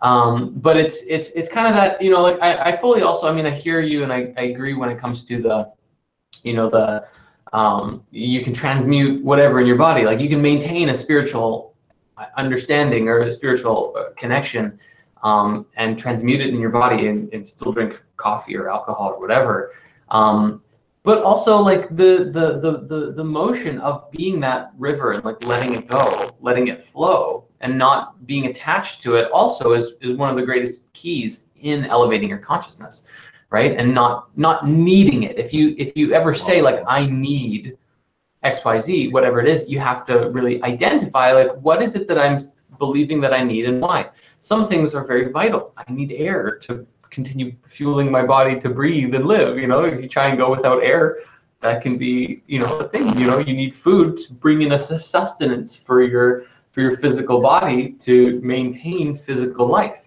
But it's kind of that, like I fully also, I hear you, and I agree when it comes to the, you can transmute whatever in your body. Like you can maintain a spiritual understanding or a spiritual connection and transmute it in your body and still drink coffee or alcohol or whatever. But also like the motion of being that river and like letting it go, letting it flow, and not being attached to it also is one of the greatest keys in elevating your consciousness, right? And not needing it. If you ever say like I need XYZ, whatever it is, you have to really identify like what is it that I'm believing that I need and why. Some things are very vital. I need air to continue fueling my body to breathe and live. If you try and go without air, that can be a thing. You need food to bring in a sustenance for your physical body to maintain physical life.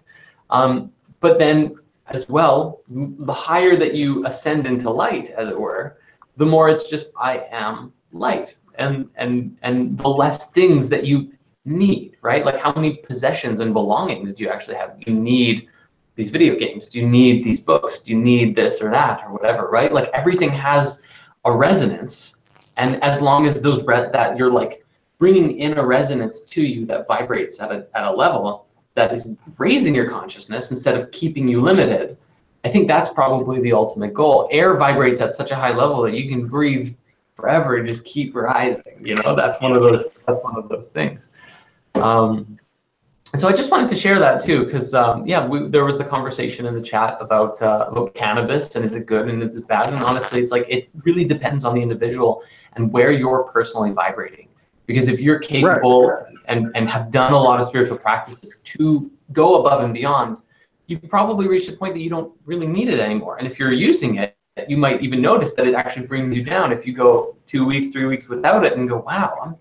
But then as well, the higher that you ascend into light, as it were, the more it's just I am light, and the less things that you need, right? Like how many possessions and belongings do you actually have? You need these video games? Do you need these books? Do you need this or that or whatever, right? Like everything has a resonance, and as long as that you're like bringing in a resonance to you that vibrates at a level that is raising your consciousness instead of keeping you limited, I think that's probably the ultimate goal. Air vibrates at such a high level that you can breathe forever and just keep rising. That's one of those things. And so I just wanted to share that too, because there was the conversation in the chat about cannabis and is it good and is it bad? And honestly, it's like it really depends on the individual and where you're personally vibrating. Because if you're capable and have done a lot of spiritual practices to go above and beyond, you've probably reached a point that you don't really need it anymore. And if you're using it, you might even notice that it actually brings you down. If you go 2 weeks, 3 weeks without it and go, wow, I'm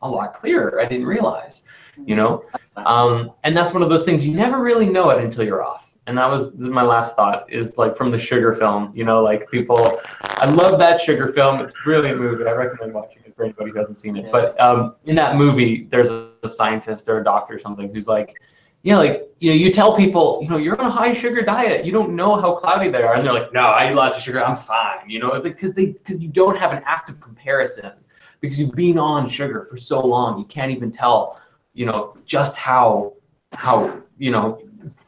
a lot clearer. I didn't realize, and that's one of those things you never really know it until you're off. And this is my last thought, is like from the Sugar film, like people, I love that Sugar film. It's a brilliant movie. I recommend watching it for anybody who hasn't seen it. Yeah. But in that movie, there's a scientist or a doctor or something who's like, you tell people, you're on a high sugar diet. You don't know how cloudy they are. And they're like, no, I eat lots of sugar. I'm fine. It's like, because you don't have an active comparison, because you've been on sugar for so long. You can't even tell, just how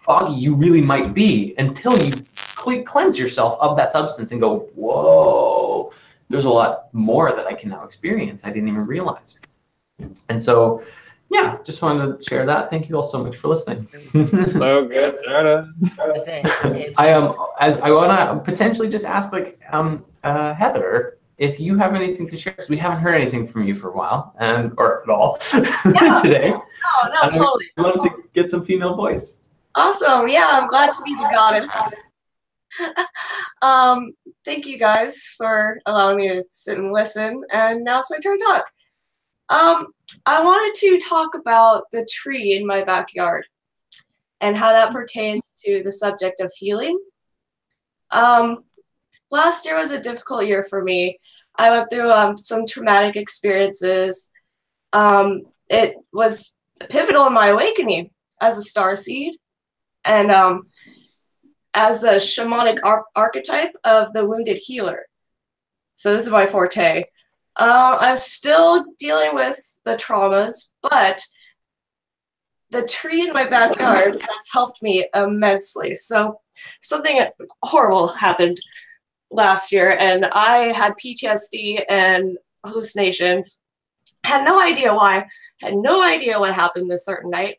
foggy you really might be until you cleanse yourself of that substance and go, whoa, there's a lot more that I can now experience. I didn't even realize. And so, yeah, just wanted to share that. Thank you all so much for listening.
So good, Jared.
I want to potentially just ask, like, Heather, if you have anything to share, because we haven't heard anything from you for a while, or at all today.
No, totally.
I'd love to get some female voice.
Awesome. Yeah, I'm glad to be the goddess. Thank you guys for allowing me to sit and listen. And now it's my turn to talk. I wanted to talk about the tree in my backyard and how that pertains to the subject of healing. Last year was a difficult year for me. I went through some traumatic experiences. It was pivotal in my awakening as a starseed and as the shamanic archetype of the wounded healer. So this is my forte. I'm still dealing with the traumas, but the tree in my backyard has helped me immensely. So something horrible happened. last year, and I had PTSD and hallucinations. Had no idea why. Had no idea what happened this certain night.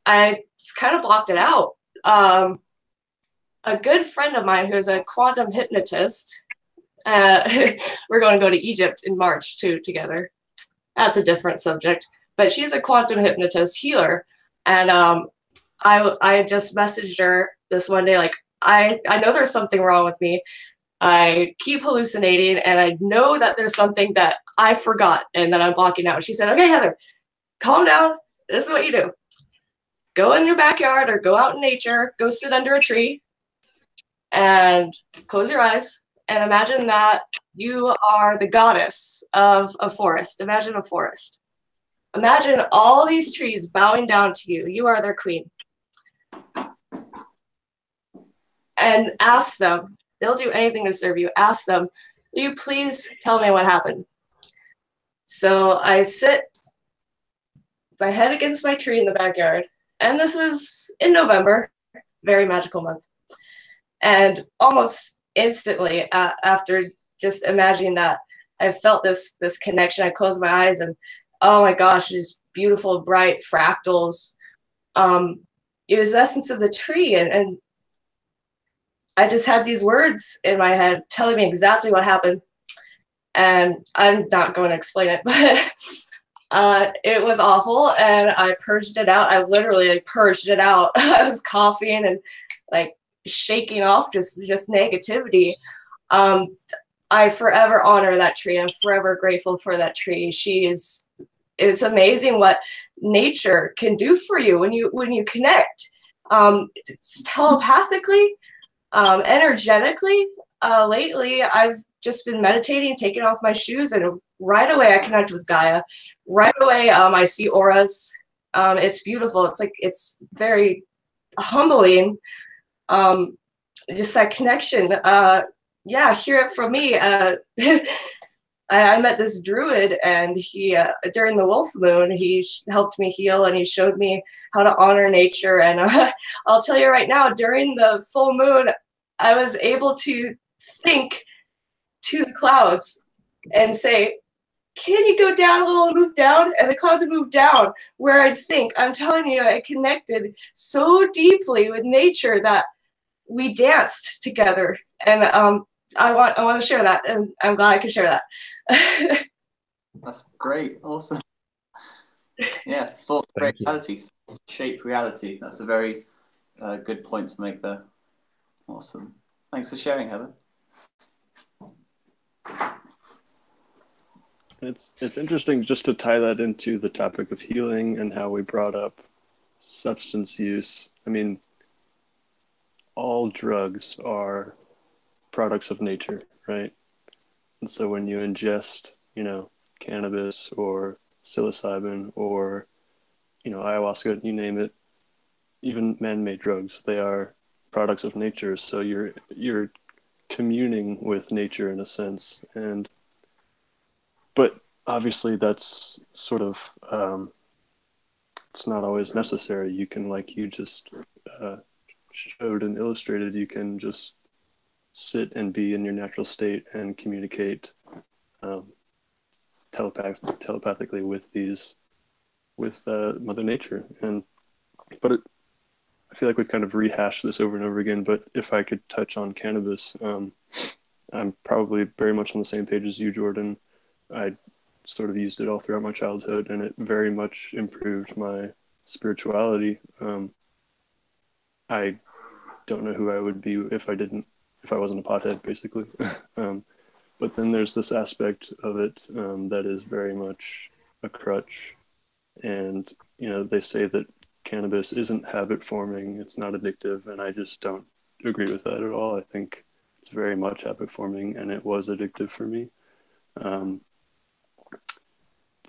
I just kind of blocked it out. A good friend of mine who's a quantum hypnotist, we're going to go to Egypt in March together. That's a different subject, but she's a quantum hypnotist healer. And I just messaged her this one day, like, I know there's something wrong with me. I keep hallucinating, and I know that there's something that I forgot and that I'm blocking out. And she said, okay, Heather, calm down. This is what you do. Go in your backyard or go out in nature, go sit under a tree and close your eyes and imagine that you are the goddess of a forest. Imagine a forest. Imagine all these trees bowing down to you. You are their queen. And ask them, they'll do anything to serve you. Ask them, will you please tell me what happened? So I sit my head against my tree in the backyard. And this is in November, very magical month. And almost instantly after just imagining that, I felt this connection. I closed my eyes and, oh my gosh, these beautiful, bright fractals. It was the essence of the tree. And I just had these words in my head telling me exactly what happened. And I'm not going to explain it, but it was awful. And I purged it out. I literally purged it out. I was coughing and like shaking off just negativity. I forever honor that tree. I'm forever grateful for that tree. It's amazing what nature can do for you when you connect. Telepathically, energetically. Lately, I've just been meditating, taking off my shoes, and right away I connect with Gaia. Right away, I see auras. It's beautiful. It's very humbling. Just that connection. Yeah, hear it from me. I met this druid, and he during the wolf moon, he helped me heal, and he showed me how to honor nature. And I'll tell you right now, during the full moon, I was able to think to the clouds and say, can you go down a little and move down? And the clouds would move down where I'd think. I'm telling you, I connected so deeply with nature that we danced together. And I want to share that, and I'm glad I can share that.
That's great. Awesome. Yeah, thoughts create reality. Thoughts shape reality. That's a very good point to make there. Awesome. Thanks for sharing, Heather.
It's interesting just to tie that into the topic of healing and how we brought up substance use. I mean, all drugs are products of nature, right? And so when you ingest, cannabis or psilocybin or, ayahuasca, you name it, even man-made drugs, they are products of nature. So you're communing with nature in a sense. But obviously that's sort of, it's not always necessary. You can, like you just showed and illustrated, you can just sit and be in your natural state and communicate telepathically with Mother Nature. But I feel like we've kind of rehashed this over and over again, but if I could touch on cannabis, I'm probably very much on the same page as you, Jordan. I sort of used it all throughout my childhood, and it very much improved my spirituality. I don't know who I would be if I wasn't a pothead, basically. But then there's this aspect of it that is very much a crutch. And, they say that cannabis isn't habit forming, it's not addictive, and I just don't agree with that at all. I think it's very much habit forming, and it was addictive for me.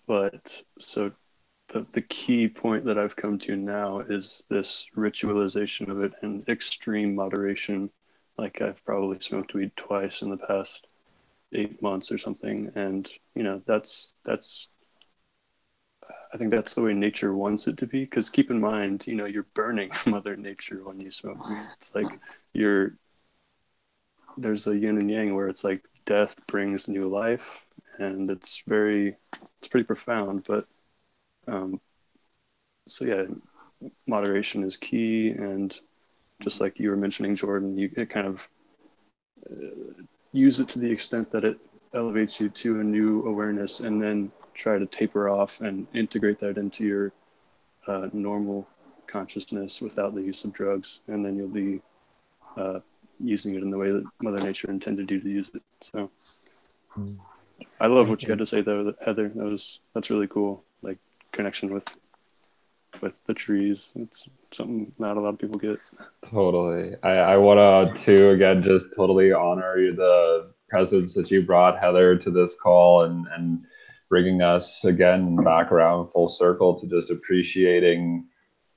But so the key point that I've come to now is this ritualization of it and extreme moderation. Like, I've probably smoked weed twice in the past 8 months or something. And, I think that's the way nature wants it to be. Because keep in mind, you're burning Mother Nature when you smoke weed. It's like there's a yin and yang where it's like death brings new life, and it's pretty profound. But so yeah, moderation is key, and just like you were mentioning, Jordan, it kind of use it to the extent that it elevates you to a new awareness, and then try to taper off and integrate that into your normal consciousness without the use of drugs, and then you'll be using it in the way that Mother Nature intended you to use it. So I love what you had to say, though, Heather. That's really cool. Like connection with the trees. It's something not a lot of people get.
Totally. I want to again just totally honor the presence that you brought, Heather, to this call, and bringing us again back around full circle to just appreciating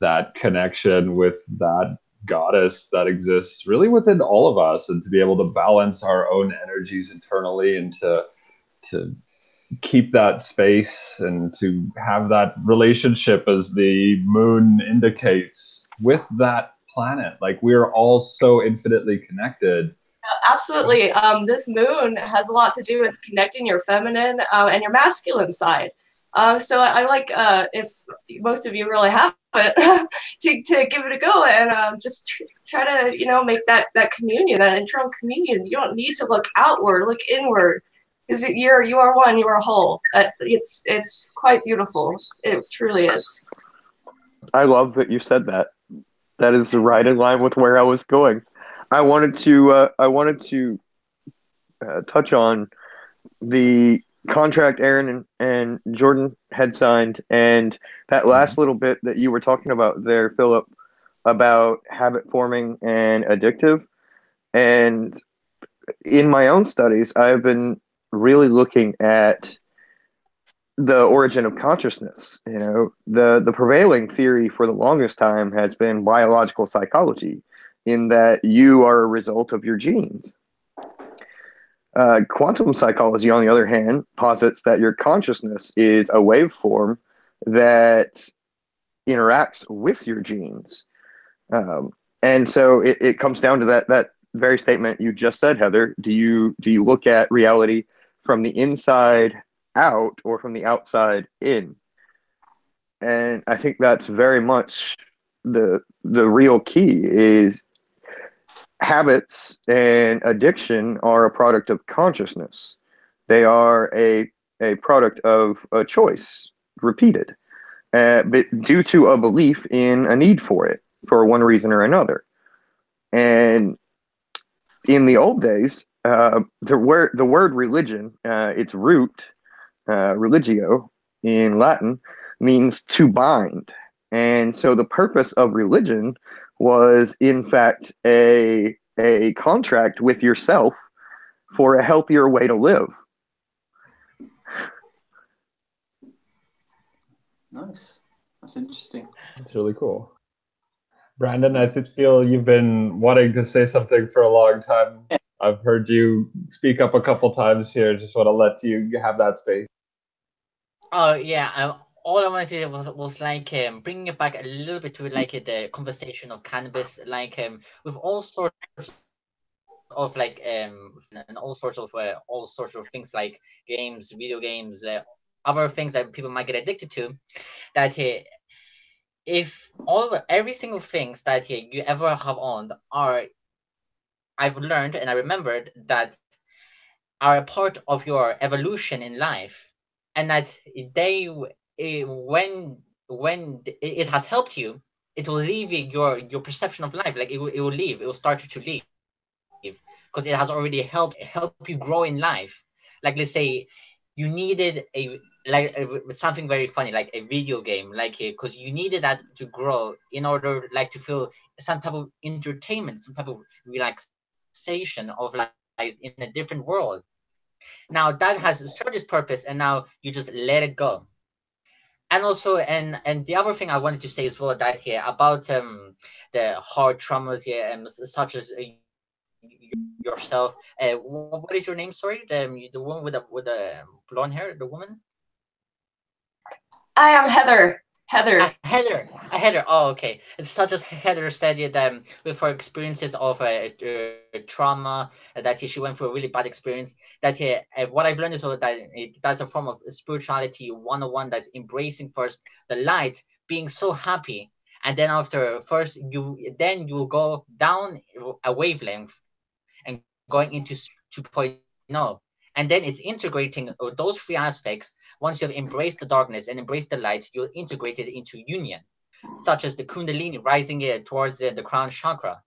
that connection with that goddess that exists really within all of us, and to be able to balance our own energies internally, and to keep that space and to have that relationship, as the moon indicates, with that planet. Like, we're all so infinitely connected.
Absolutely. This moon has a lot to do with connecting your feminine and your masculine side. So I like, if most of you really have it, to give it a go and just try to, make that communion, that internal communion. You don't need to look outward, look inward. Because you are one, you are whole. It's quite beautiful. It truly is.
I love that you said that. That is right in line with where I was going. I wanted to touch on the contract Aaron and Jordan had signed, and that last little bit that you were talking about there, Philip, about habit forming and addictive. And in my own studies, I've been really looking at the origin of consciousness. The prevailing theory for the longest time has been biological psychology, in that you are a result of your genes. Quantum psychology, on the other hand, posits that your consciousness is a waveform that interacts with your genes. And so it comes down to that very statement you just said, Heather. Do you look at reality from the inside out or from the outside in? And I think that's very much the real key. Is habits and addiction are a product of consciousness. They are a product of a choice repeated, but due to a belief in a need for it for one reason or another. And in the old days, the word religion, its root, religio in Latin, means to bind. And so the purpose of religion was, in fact, a contract with yourself for a healthier way to live.
Nice. That's interesting.
That's really cool. Brandon, I feel you've been wanting to say something for a long time. I've heard you speak up a couple times here. Just want to let you have that space.
Oh yeah, all I wanted to do was like bringing it back a little bit to like the conversation of cannabis, like with all sorts of like and all sorts of things like games, video games, other things that people might get addicted to. That if every single things that you ever have owned I've learned and I remembered that are a part of your evolution in life, and that when it has helped you, it will leave your perception of life. Like it will start to leave, because it has already helped you grow in life. Like, let's say you needed something very funny, like a video game, like because you needed that to grow in order like to feel some type of entertainment, some type of relaxation of like in a different world. Now that has served its purpose, and now you just let it go. And also, and the other thing I wanted to say as well, that here about the hard traumas here, and such as yourself. What is your name? Sorry, the woman with the blonde hair, the woman.
I am Heather. Heather.
Heather. Oh, okay. It's such as Heather said it. With her experiences of trauma, that she went through a really bad experience. That what I've learned is that that's a form of spirituality 101. That's embracing first the light, being so happy, and then after first you will go down a wavelength and going into 2.0. And then it's integrating those three aspects. Once you've embraced the darkness and embraced the light, you'll integrate it into union, such as the Kundalini rising towards the crown chakra.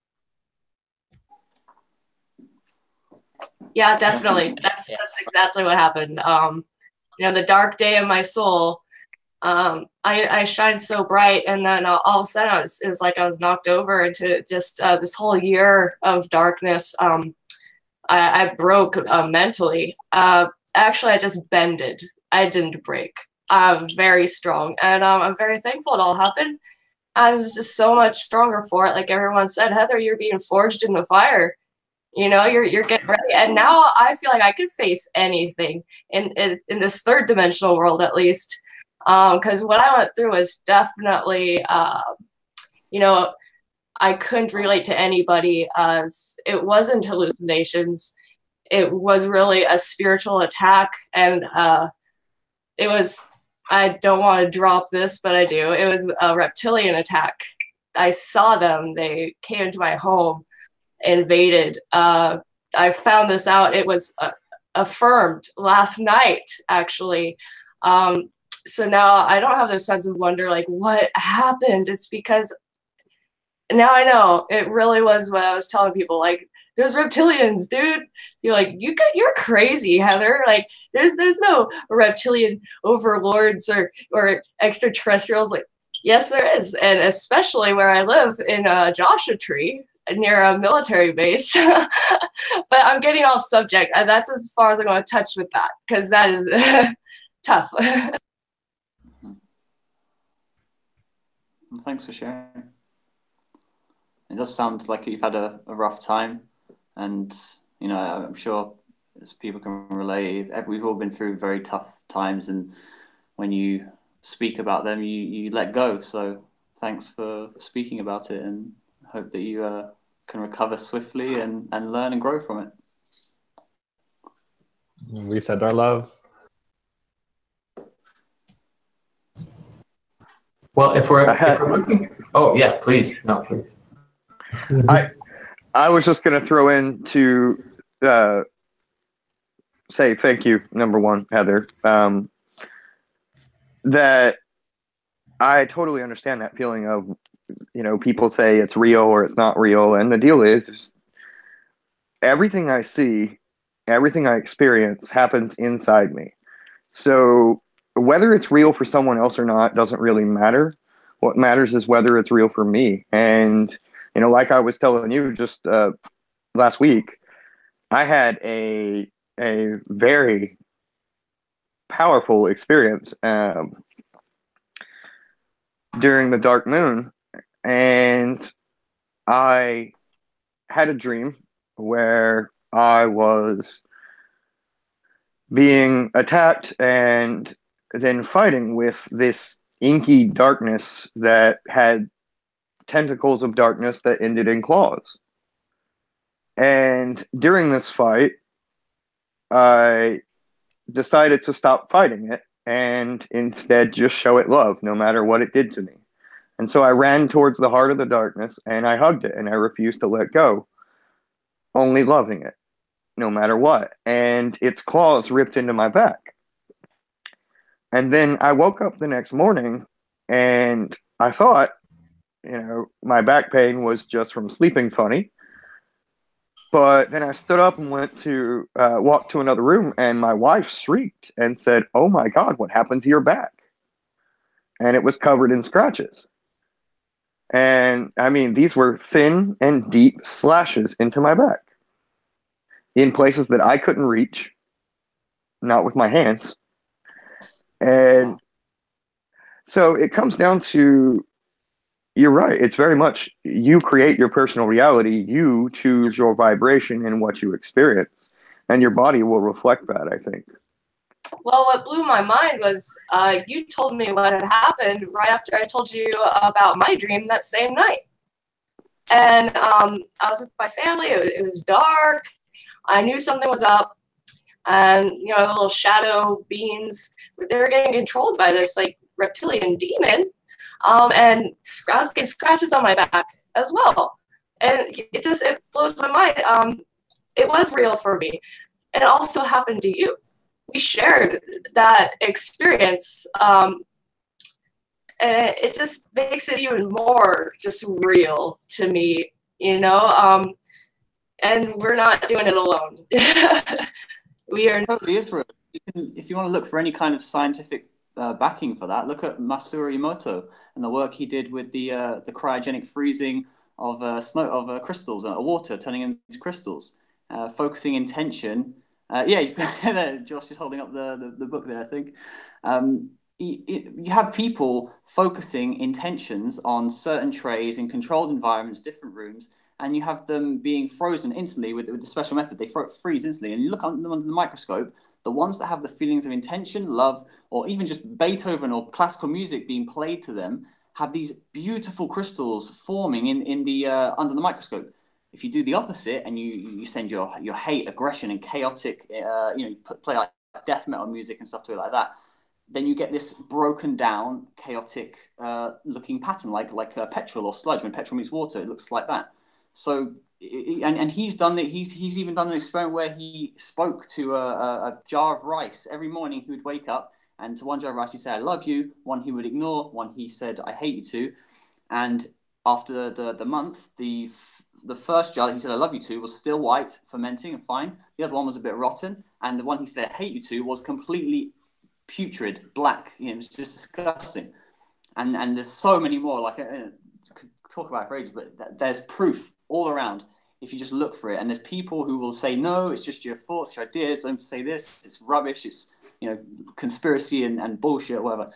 Yeah, definitely. That's exactly what happened. The dark day of my soul, I shined so bright, and then all of a sudden it was like I was knocked over into just this whole year of darkness. I broke mentally. Actually, I just bended. I didn't break. I'm very strong, and I'm very thankful it all happened. I was just so much stronger for it. Like everyone said, Heather, you're being forged in the fire. You're getting ready, and now I feel like I could face anything in this third dimensional world, at least. Because what I went through was definitely, I couldn't relate to anybody. It wasn't hallucinations. It was really a spiritual attack, and it was, I don't want to drop this, but I do. It was a reptilian attack. I saw them. They came into my home, invaded. I found this out. It was affirmed last night, actually. So now I don't have this sense of wonder, like, what happened? It's because now I know it really was what I was telling people, like, there's reptilians, dude. You're like, you're crazy, Heather. Like, there's no reptilian overlords or extraterrestrials. Like, yes, there is, and especially where I live in Joshua Tree near a military base. But I'm getting off subject. That's as far as I'm going to touch with that, because that is tough.
Thanks for sharing. It does sound like you've had a rough time, and I'm sure as people can relate, we've all been through very tough times, and when you speak about them, you let go. So thanks for speaking about it, and hope that you can recover swiftly and learn and grow from it.
We send our love.
Well, if we're looking, oh yeah, please, no, please.
I was just going to throw in to say thank you, number one, Heather. That I totally understand that feeling of, people say it's real or it's not real, and the deal is everything I see, everything I experience happens inside me. So whether it's real for someone else or not doesn't really matter. What matters is whether it's real for me. And like I was telling you just last week, I had a very powerful experience during the dark moon, and I had a dream where I was being attacked and then fighting with this inky darkness that had tentacles of darkness that ended in claws. And during this fight, I decided to stop fighting it and instead just show it love, no matter what it did to me. And so I ran towards the heart of the darkness and I hugged it and I refused to let go, only loving it, no matter what. And its claws ripped into my back. And then I woke up the next morning and I thought, my back pain was just from sleeping funny. But then I stood up and went to walk to another room, and my wife shrieked and said, "Oh my God, what happened to your back?" And it was covered in scratches. And I mean, these were thin and deep slashes into my back in places that I couldn't reach, not with my hands. And so it comes down to, you're right. It's very much you create your personal reality. You choose your vibration and what you experience, and your body will reflect that, I think.
Well, what blew my mind was you told me what had happened right after I told you about my dream that same night. And I was with my family. It was dark. I knew something was up. And, you know, the little shadow beings, they were getting controlled by this, like, reptilian demon. And I was getting scratches on my back as well. And it blows my mind. It was real for me. And it also happened to you. We shared that experience. And it just makes it even more just real to me, you know? And we're not doing it alone. We are.
It totally is real. If you want to look for any kind of scientific backing for that, look at Masaru Emoto and the work he did with the cryogenic freezing of crystals, water turning into crystals, focusing intention. Yeah, Josh is holding up the book there, I think. You have people focusing intentions on certain trays in controlled environments, different rooms, and you have them being frozen instantly with the special method. They freeze instantly. And you look under the microscope, the ones that have the feelings of intention, love, or even just Beethoven or classical music being played to them have these beautiful crystals forming in the under the microscope. If you do the opposite and you send your hate, aggression, and chaotic, you play like death metal music and stuff to it like that, then you get this broken down, chaotic looking pattern, like petrol or sludge. When petrol meets water, it looks like that. So, and he's done that. He's even done an experiment where he spoke to a jar of rice every morning. He would wake up, and to one jar of rice he said, "I love you." One he would ignore. One he said, "I hate you to." And after the month, the first jar that he said, "I love you to," was still white, fermenting and fine. The other one was a bit rotten, and the one he said, "I hate you to," was completely putrid, black. It was just disgusting. And there's so many more. Like I could talk about it for ages, but there's proof all around if you just look for it. And there's people who will say, "No, it's just your thoughts, your ideas. Don't say this. It's rubbish. It's conspiracy and bullshit, whatever."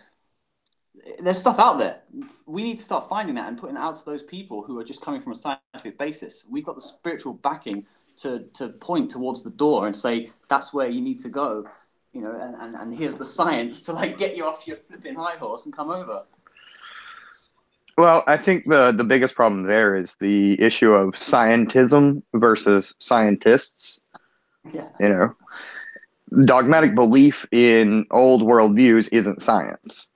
There's stuff out there. We need to start finding that and putting it out to those people who are just coming from a scientific basis. We've got the spiritual backing to point towards the door and say, "That's where you need to go." And here's the science to get you off your flipping high horse and come over.
Well, I think the biggest problem there is the issue of scientism versus scientists.
Yeah.
Dogmatic belief in old worldviews isn't science,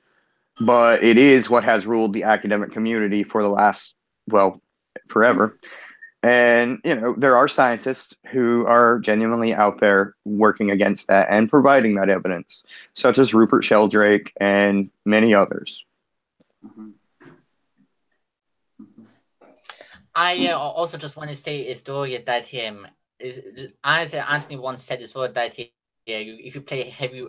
but it is what has ruled the academic community for the last, forever. And, there are scientists who are genuinely out there working against that and providing that evidence, such as Rupert Sheldrake and many others.
Mm-hmm.
I also just want to say a story that as Anthony once said as well, that if you play heavy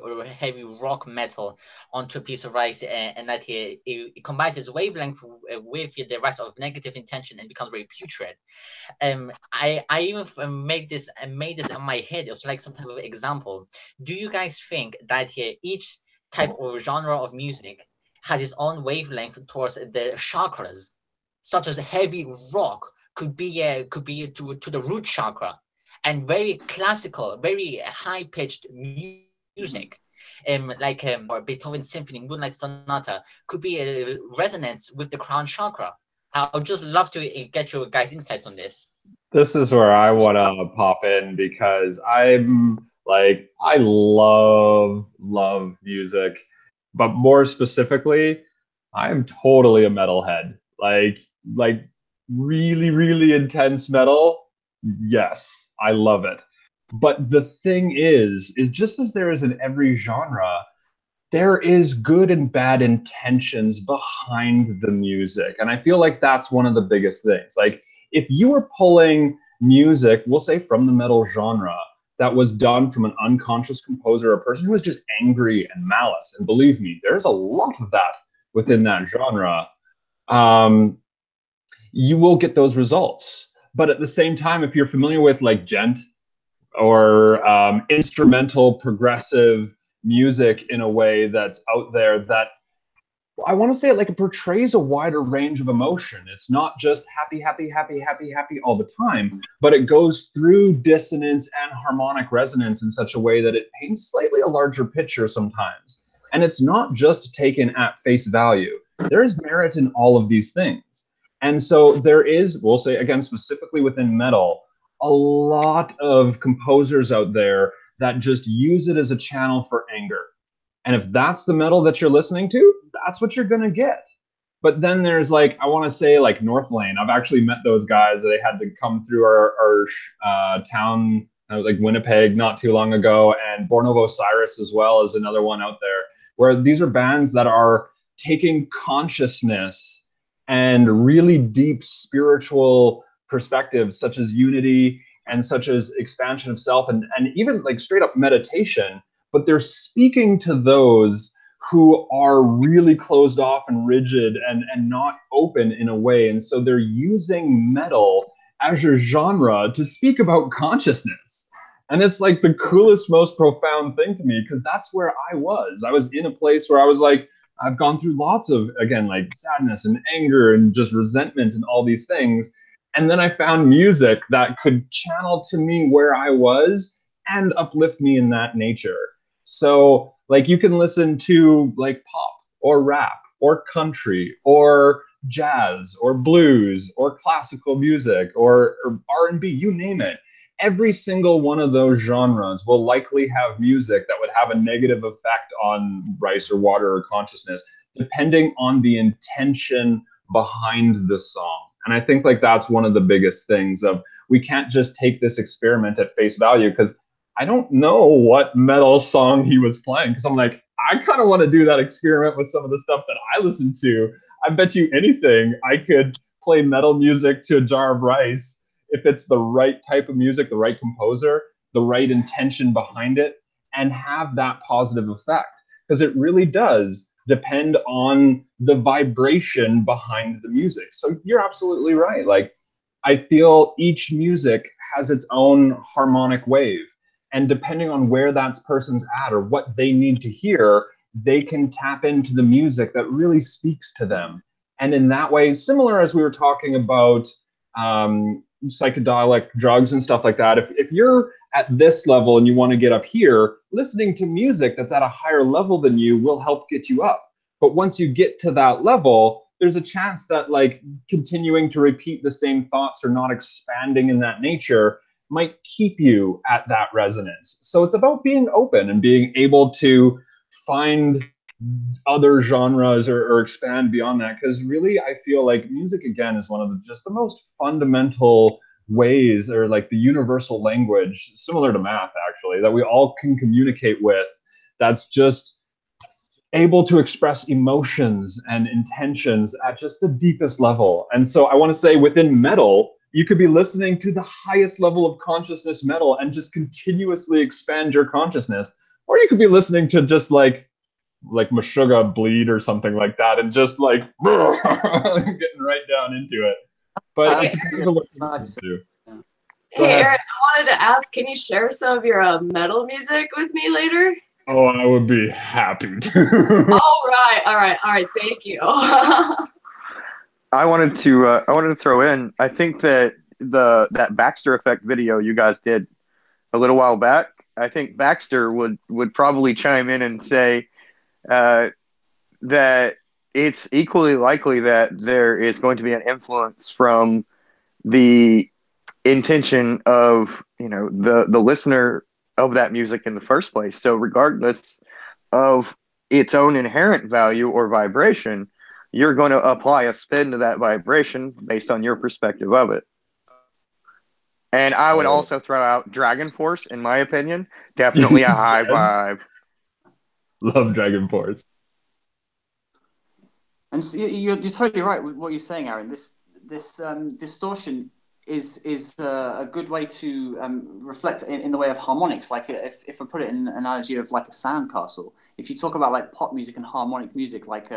rock metal onto a piece of rice and that it combines its wavelength with the rest of negative intention and becomes very putrid. I even made this in my head. It was like some type of example. Do you guys think that each type of genre of music has its own wavelength towards the chakras? Such as heavy rock could be to the root chakra, and very classical, very high pitched music, or Beethoven Symphony, Moonlight Sonata, could be a resonance with the crown chakra. I would just love to get your guys' insights on this.
This is where I want to pop in because I love music, but more specifically, I am totally a metalhead. Like really, really intense metal. Yes, I love it. But the thing is just as there is in every genre, there is good and bad intentions behind the music. And I feel like that's one of the biggest things. Like if you were pulling music, we'll say from the metal genre, that was done from an unconscious composer, a person who was just angry and malice. And believe me, there's a lot of that within that genre. You will get those results. But at the same time, if you're familiar with gent or instrumental progressive music in a way that's out there, that I want to say it like it portrays a wider range of emotion. It's not just happy, happy, happy, happy, happy all the time, but it goes through dissonance and harmonic resonance in such a way that it paints slightly a larger picture sometimes. And it's not just taken at face value. There is merit in all of these things. And so there is, we'll say again, specifically within metal, a lot of composers out there that just use it as a channel for anger. And if that's the metal that you're listening to, that's what you're going to get. But then there's like, I want to say like North Lane. I've actually met those guys. They had to come through our town, like Winnipeg, not too long ago. And Born of Osiris as well is another one out there, where these are bands that are taking consciousness and really deep spiritual perspectives, such as unity and such as expansion of self, and even like straight up meditation. But they're speaking to those who are really closed off and rigid and not open in a way. And so they're using metal as a genre to speak about consciousness. And it's like the coolest, most profound thing to me, because that's where I was. I was in a place where I was like, I've gone through lots of, again, like sadness and anger and just resentment and all these things. And then I found music that could channel to me where I was and uplift me in that nature. So like you can listen to like pop or rap or country or jazz or blues or classical music or R&B, you name it. Every single one of those genres will likely have music that would have a negative effect on rice or water or consciousness, depending on the intention behind the song. And I think like that's one of the biggest things of, we can't just take this experiment at face value, because I don't know what metal song he was playing, because I'm like, I kind of want to do that experiment with some of the stuff that I listen to. I bet you anything I could play metal music to a jar of rice if it's the right type of music, the right composer, the right intention behind it, and have that positive effect. Because it really does depend on the vibration behind the music. So you're absolutely right. Like, I feel each music has its own harmonic wave. And depending on where that person's at or what they need to hear, they can tap into the music that really speaks to them. And in that way, similar as we were talking about psychedelic drugs and stuff like that, if you're at this level and you want to get up here, listening to music that's at a higher level than you will help get you up. But once you get to that level, there's a chance that like continuing to repeat the same thoughts or not expanding in that nature might keep you at that resonance. So it's about being open and being able to find other genres or expand beyond that. Because really, I feel like music, again, is one of the most fundamental ways, or like the universal language, similar to math, actually, that we all can communicate with, that's just able to express emotions and intentions at just the deepest level. And so I want to say within metal, you could be listening to the highest level of consciousness metal and just continuously expand your consciousness. Or you could be listening to just like Meshuggah Bleed or something like that and just like getting right down into it. But it depends on what you want to do.
Hey, Aaron, I wanted to ask, can you share some of your metal music with me later?
Oh, I would be happy to.
All right. Thank you.
I wanted to throw in, I think that that Baxter Effect video you guys did a little while back, I think Baxter would probably chime in and say that it's equally likely that there is going to be an influence from the intention of, the listener of that music in the first place. So regardless of its own inherent value or vibration, you're going to apply a spin to that vibration based on your perspective of it. And I would also throw out Dragon Force, in my opinion. Definitely a high vibe.
Love Dragon Force.
And so you're totally right with what you're saying, Aaron. This distortion is a good way to reflect in the way of harmonics. Like if I put it in an analogy of like a sandcastle, if you talk about like pop music and harmonic music, like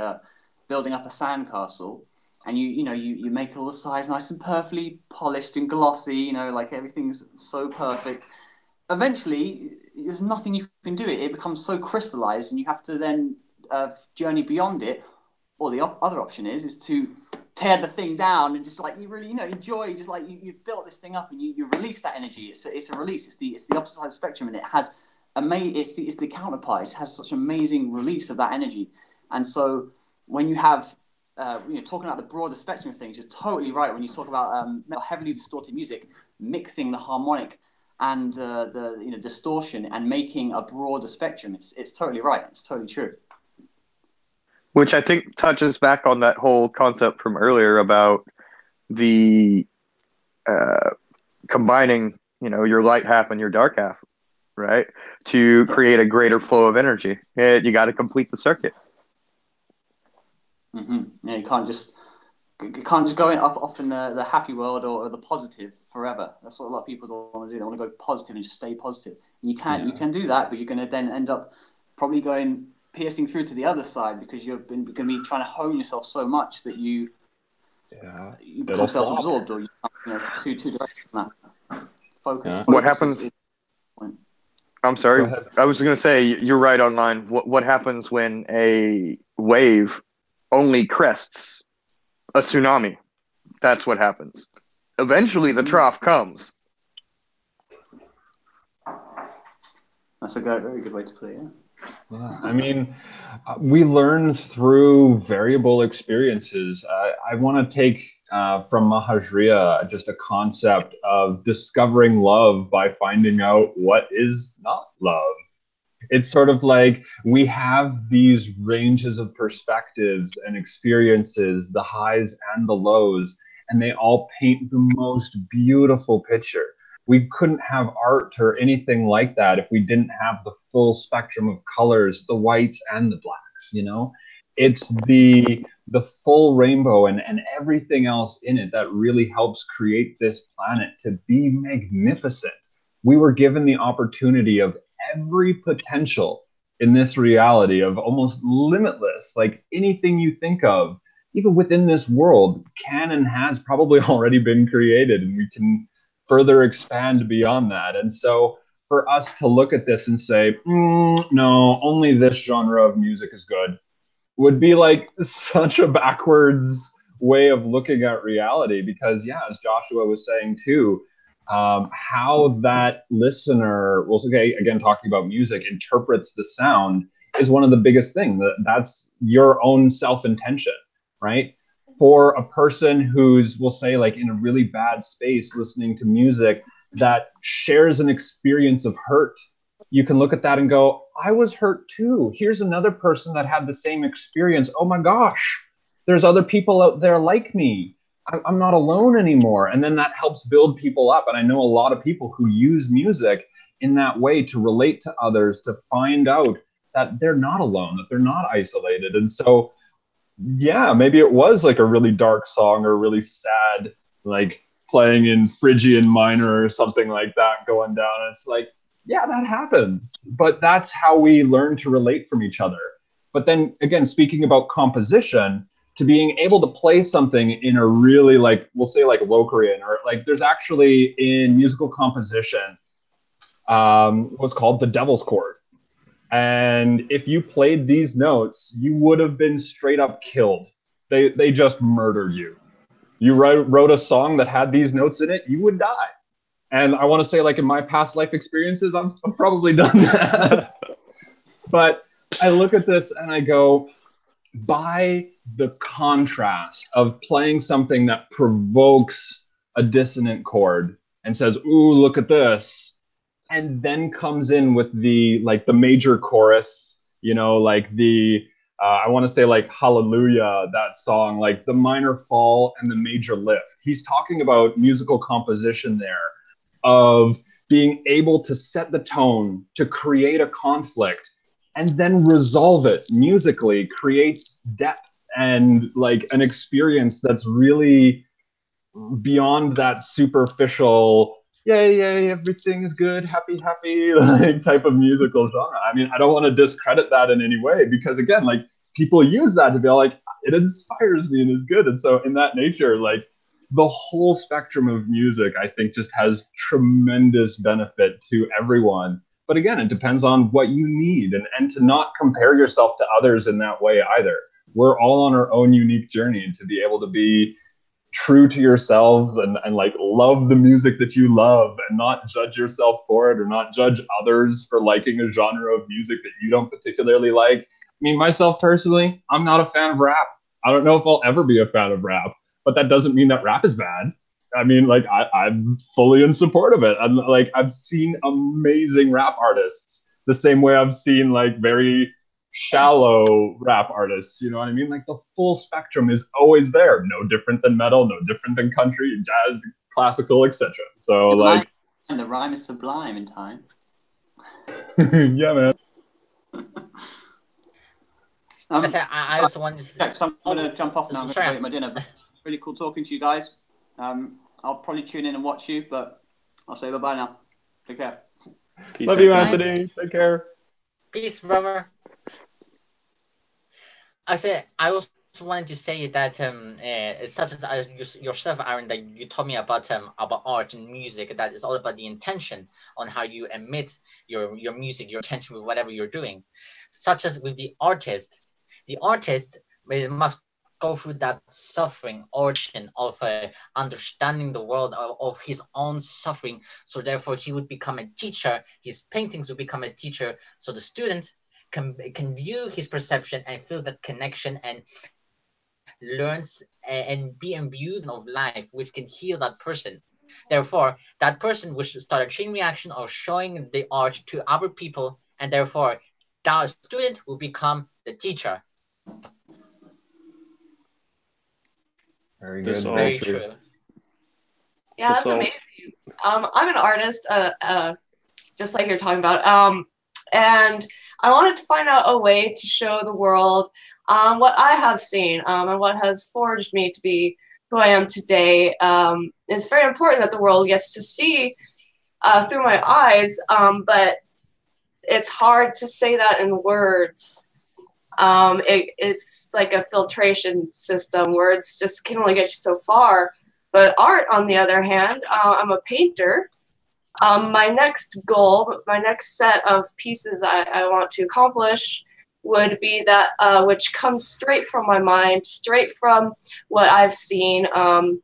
building up a sandcastle, and you make all the sides nice and perfectly polished and glossy, like everything's so perfect. Eventually, there's nothing you can do. It becomes so crystallized, and you have to then journey beyond it, or the other option is to tear the thing down and just like you really enjoy, just like you've built this thing up and you release that energy. It's a release. It's the opposite side of the spectrum, and it has it's the counterpart. It has such amazing release of that energy. And so when you have talking about the broader spectrum of things, you're totally right when you talk about heavily distorted music, mixing the harmonic and the distortion and making a broader spectrum. It's totally right. It's totally true.
Which I think touches back on that whole concept from earlier about the combining, your light half and your dark half, right? To create a greater flow of energy. You got to complete the circuit.
Mm-hmm. Yeah, you can't just go off in the happy world or the positive forever. That's what a lot of people don't want to do. They want to go positive and just stay positive. And you can do that, but you're going to then end up probably piercing through to the other side because you're going to be trying to hone yourself so much that you become self-absorbed or you pursue two directions on that. Focus.
What happens? I'm sorry. I was going to say you're right online. What happens when a wave only crests a tsunami? That's what happens. Eventually, the trough comes.
That's a very good way to put it. Yeah.
Yeah, I mean, we learn through variable experiences. I want to take from Mahajriya just a concept of discovering love by finding out what is not love. It's sort of like we have these ranges of perspectives and experiences, the highs and the lows, and they all paint the most beautiful picture. We couldn't have art or anything like that if we didn't have the full spectrum of colors, the whites and the blacks, It's the full rainbow and everything else in it that really helps create this planet to be magnificent. We were given the opportunity of every potential in this reality of almost limitless, like anything you think of, even within this world, can and has probably already been created, and we can further expand beyond that. And so for us to look at this and say, no, only this genre of music is good, would be like such a backwards way of looking at reality. Because as Joshua was saying too, how that listener, again, talking about music, interprets the sound is one of the biggest things. That's your own self-intention, right? For a person who's, we'll say, like in a really bad space listening to music that shares an experience of hurt, you can look at that and go, I was hurt too. Here's another person that had the same experience. Oh my gosh, there's other people out there like me. I'm not alone anymore. And then that helps build people up. And I know a lot of people who use music in that way to relate to others, to find out that they're not alone, that they're not isolated. And so maybe it was like a really dark song or really sad, like playing in Phrygian minor or something like that going down. And it's like, that happens. But that's how we learn to relate from each other. But then again, speaking about composition, to being able to play something in a really, like, we'll say like Locrian, or like there's actually in musical composition what's called the Devil's Chord. And if you played these notes, you would have been straight up killed. They just murdered you. You wrote a song that had these notes in it, you would die. And I want to say, like, in my past life experiences, I've probably done that. But I look at this and I go, by the contrast of playing something that provokes a dissonant chord and says, ooh, look at this, and then comes in with the major chorus, like the I want to say like Hallelujah, that song, like the minor fall and the major lift. He's talking about musical composition there, of being able to set the tone, to create a conflict, and then resolve it musically, creates depth and like an experience that's really beyond that superficial, yay, everything is good, happy, like type of musical genre. I mean, I don't want to discredit that in any way, because again, like, people use that to be like, it inspires me and is good. And so in that nature, like, the whole spectrum of music, I think, just has tremendous benefit to everyone. But again, it depends on what you need, and to not compare yourself to others in that way either. we're all on our own unique journey, and to be able to be true to yourselves and like love the music that you love and not judge yourself for it or not judge others for liking a genre of music that you don't particularly like. I mean, myself personally, I'm not a fan of rap. I don't know if I'll ever be a fan of rap, but that doesn't mean that rap is bad. I mean, like, I'm fully in support of it. And like, I've seen amazing rap artists the same way I've seen like very shallow rap artists. You know what I mean? Like, the full spectrum is always there. No different than metal, no different than country, jazz, classical, etc. So like,
and the rhyme is sublime in time.
yeah, man.
I also want to say,
I'm going to jump off now. I'm going to go eat my dinner. Really cool talking to you guys. I'll probably tune in and watch you, but I'll say bye-bye now. Take care.
Peace. Love you, Anthony. Take care.
Peace, brother. I also wanted to say that such as yourself, Aaron, that you told me about art and music, that is all about the intention on how you emit your music, your intention with whatever you're doing. Such as with the artist must go through that suffering origin of understanding the world of his own suffering. So therefore, he would become a teacher. His paintings would become a teacher. So the student can view his perception and feel that connection and learns and be imbued of life, which can heal that person. Therefore, that person will start a chain reaction of showing the art to other people, and therefore, that student will become the teacher.
Very good.
Very true.
Yeah, that's amazing. I'm an artist, just like you're talking about, and I wanted to find out a way to show the world what I have seen and what has forged me to be who I am today. It's very important that the world gets to see through my eyes, but it's hard to say that in words. It's like a filtration system. Words just can only get you so far. But art, on the other hand, I'm a painter. My next goal, my next set of pieces I want to accomplish would be that which comes straight from my mind, straight from what I've seen, and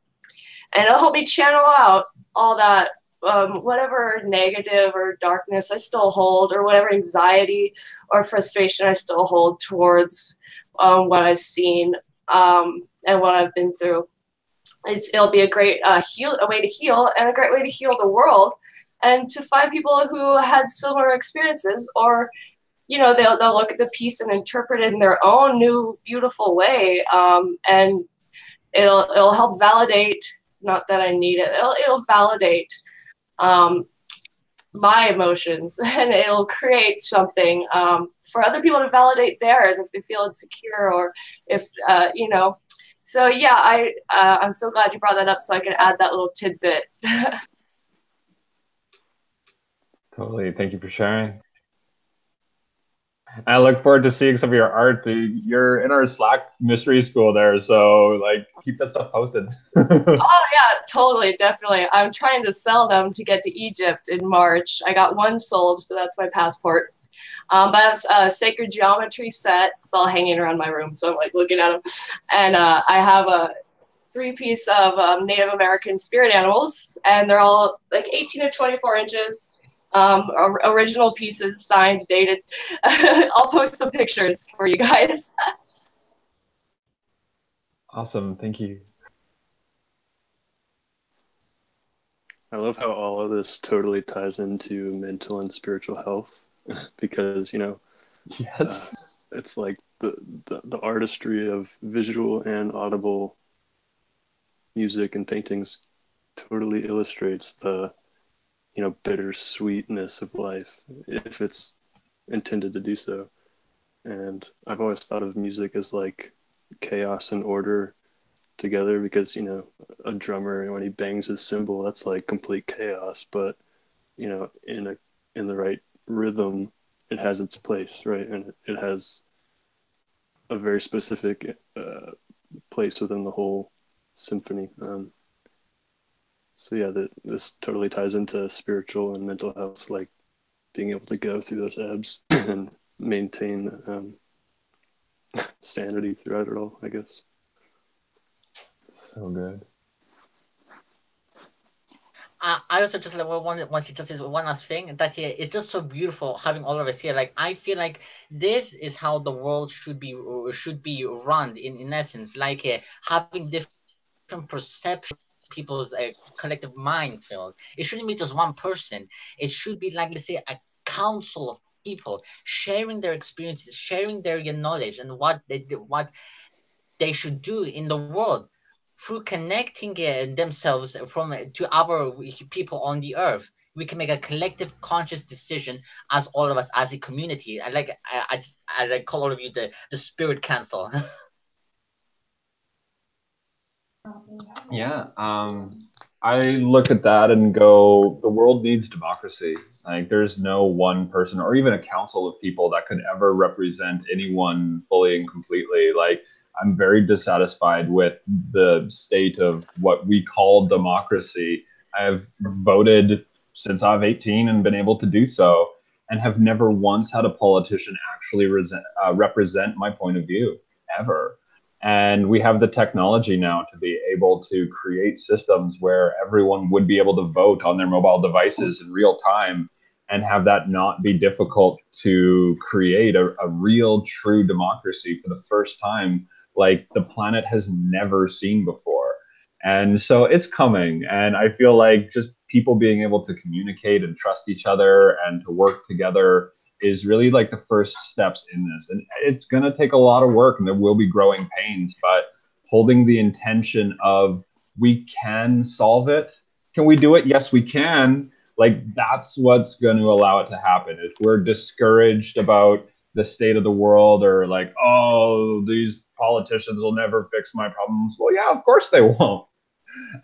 it'll help me channel out all that, whatever negative or darkness I still hold, or whatever anxiety or frustration I still hold towards what I've seen and what I've been through. It'll be a great a way to heal, and a great way to heal the world, and to find people who had similar experiences, or they'll look at the piece and interpret it in their own new beautiful way, and it'll help validate. Not that I need it. It'll validate my emotions, and it'll create something for other people to validate theirs if they feel insecure, or if So yeah, I'm so glad you brought that up, so I can add that little tidbit.
Totally. Thank you for sharing. I look forward to seeing some of your art. You're in our Slack mystery school there, so like keep that stuff posted.
Oh yeah, totally, definitely. I'm trying to sell them to get to Egypt in March. I got one sold, so that's my passport. But I have a sacred geometry set. It's all hanging around my room, so I'm like looking at them. And I have a 3-piece of Native American spirit animals, and they're all like 18 to 24 inches. Original pieces, signed, dated. I'll post some pictures for you guys.
Awesome, thank you.
I love how all of this totally ties into mental and spiritual health, because
yes,
it's like the artistry of visual and audible music and paintings totally illustrates the bittersweetness of life, if it's intended to do so. And I've always thought of music as like chaos and order together, because a drummer, when he bangs his cymbal, that's like complete chaos, but in the right rhythm, it has its place, right? And it has a very specific place within the whole symphony. So yeah, this totally ties into spiritual and mental health, like being able to go through those ebbs and maintain sanity throughout it all, I guess.
So good.
I also just like once just is one last thing that it's just so beautiful having all of us here. Like I feel like this is how the world should be run in essence. Like having different perceptions, people's collective mind field. It shouldn't be just one person. It should be like, let's say, a council of people sharing their experiences, sharing their knowledge and what they should do in the world through connecting themselves to other people on the earth. We can make a collective conscious decision as all of us as a community. I call all of you the spirit council.
Yeah, I look at that and go, the world needs democracy. Like, there's no one person or even a council of people that could ever represent anyone fully and completely. Like, I'm very dissatisfied with the state of what we call democracy. I've voted since I was 18 and been able to do so, and have never once had a politician actually represent my point of view, ever. And we have the technology now to be able to create systems where everyone would be able to vote on their mobile devices in real time and have that not be difficult to create a real, true democracy for the first time, like the planet has never seen before. And so it's coming. And I feel like just people being able to communicate and trust each other and to work together is really like the first steps in this. And it's going to take a lot of work and there will be growing pains, but holding the intention of we can solve it. Can we do it? Yes, we can. Like, that's what's going to allow it to happen. If we're discouraged about the state of the world or like, oh, these politicians will never fix my problems. Well, yeah, of course they won't.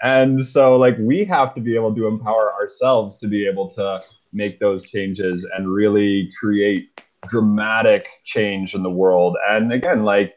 And so like we have to be able to empower ourselves to be able to make those changes and really create dramatic change in the world. And again, like,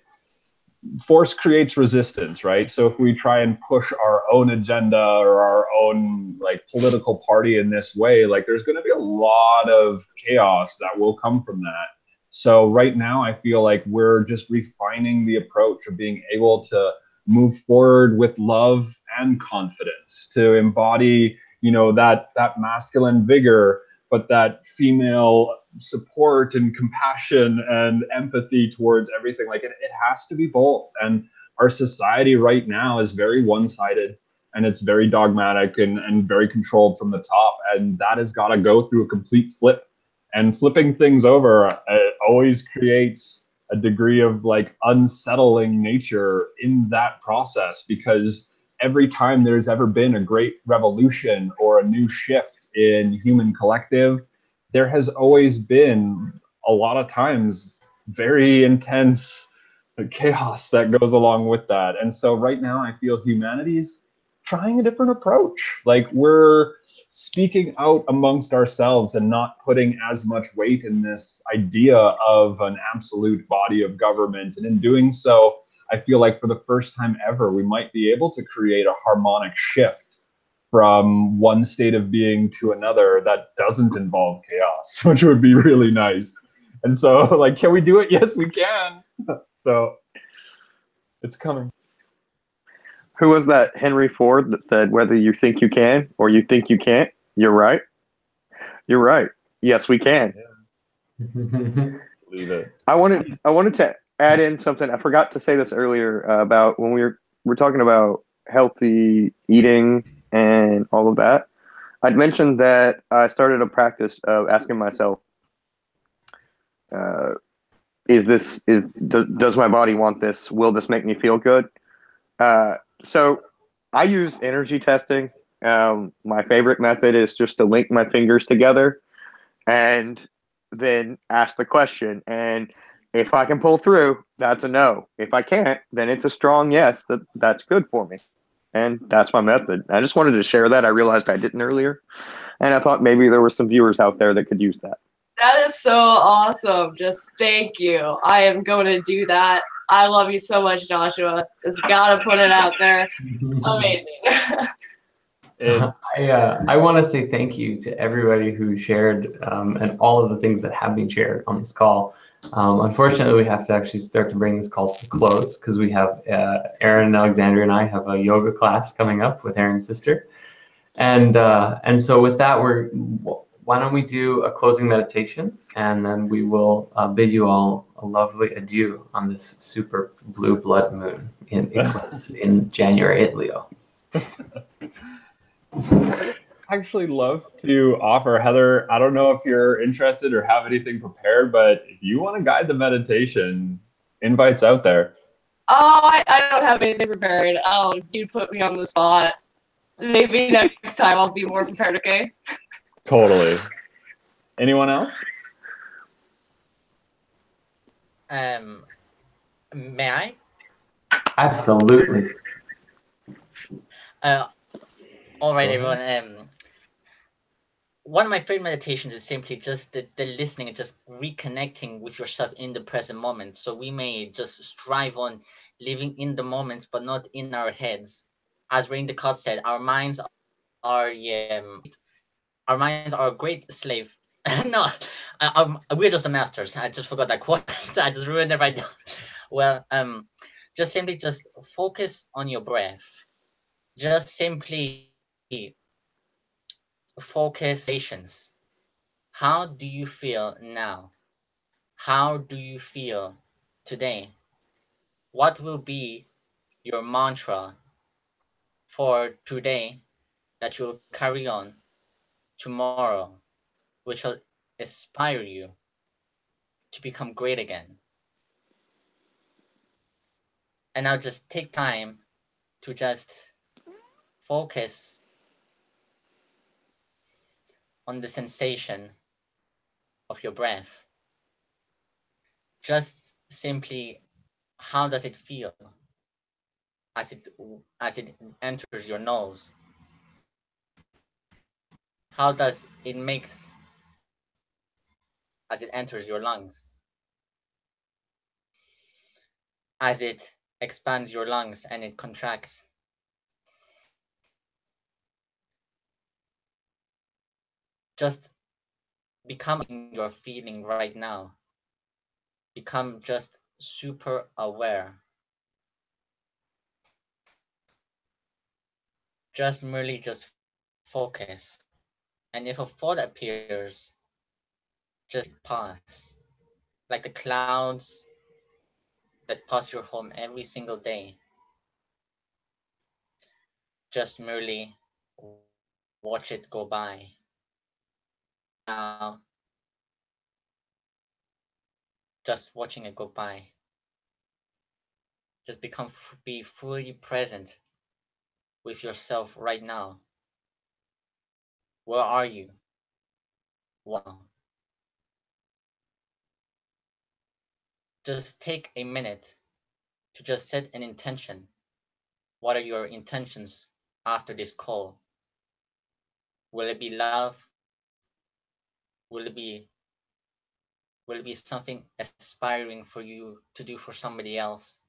force creates resistance, right? So if we try and push our own agenda or our own like political party in this way, like there's going to be a lot of chaos that will come from that. So right now I feel like we're just refining the approach of being able to move forward with love and confidence, to embody, you know, that masculine vigor, but that female support and compassion and empathy towards everything. Like it has to be both. And our society right now is very one-sided and it's very dogmatic and very controlled from the top. And that has got to go through a complete flip. And flipping things over always creates a degree of like unsettling nature in that process, because every time there's ever been a great revolution or a new shift in human collective, there has always been a lot of times very intense chaos that goes along with that. And so right now I feel humanity's trying a different approach. Like we're speaking out amongst ourselves and not putting as much weight in this idea of an absolute body of government. And in doing so, I feel like for the first time ever, we might be able to create a harmonic shift from one state of being to another that doesn't involve chaos, which would be really nice. And so, like, can we do it? Yes, we can. So it's coming.
Who was that? Henry Ford that said, whether you think you can or you think you can't, you're right. You're right. Yes, we can.
Believe it.
I wanted to add in something. I forgot to say this earlier about when we're talking about healthy eating and all of that. I'd mentioned that I started a practice of asking myself, does my body want this? Will this make me feel good? So I use energy testing. My favorite method is just to link my fingers together and then ask the question. And if I can pull through, that's a no. If I can't, then it's a strong yes, that's good for me. And that's my method. I just wanted to share that. I realized I didn't earlier. And I thought maybe there were some viewers out there that could use that.
That is so awesome. Just thank you. I am going to do that. I love you so much, Joshua. Just gotta put it out there. Amazing.
I want to say thank you to everybody who shared and all of the things that have been shared on this call. Unfortunately, we have to actually start to bring this call to a close because we have Aaron, Alexandria, and I have a yoga class coming up with Aaron's sister. And so with that, why don't we do a closing meditation, and then we will bid you all a lovely adieu on this super blue blood moon in eclipse in January at Leo.
Actually love to offer, Heather, I don't know if you're interested or have anything prepared, but if you want to guide the meditation, invites out there.
Oh, I don't have anything prepared. You put me on the spot. Maybe next time I'll be more prepared, okay?
Totally. Anyone else?
May I?
Absolutely.
All right, everyone. One of my favorite meditations is simply just the listening and just reconnecting with yourself in the present moment. So we may just strive on living in the moment, but not in our heads. As Rain Descartes said, our minds are a great slave. No, we're just the masters. I just forgot that quote. I just ruined it right now. Well, just simply just focus on your breath. Just simply focus. How do you feel now? How do you feel today? What will be your mantra for today that you'll carry on tomorrow, which will inspire you to become great again? And now just take time to just focus on the sensation of your breath. Just simply, how does it feel as it enters your nose? How does it makes as it enters your lungs? As it expands your lungs and it contracts. Just become you're feeling right now. Become just super aware. Just merely just focus. And if a thought appears, just pass. Like the clouds that pass your home every single day. Just merely watch it go by. Now, just watching it go by. Just be fully present with yourself right now. Where are you? Wow. Just take a minute to just set an intention. What are your intentions after this call? Will it be love? Will it be something aspiring for you to do for somebody else?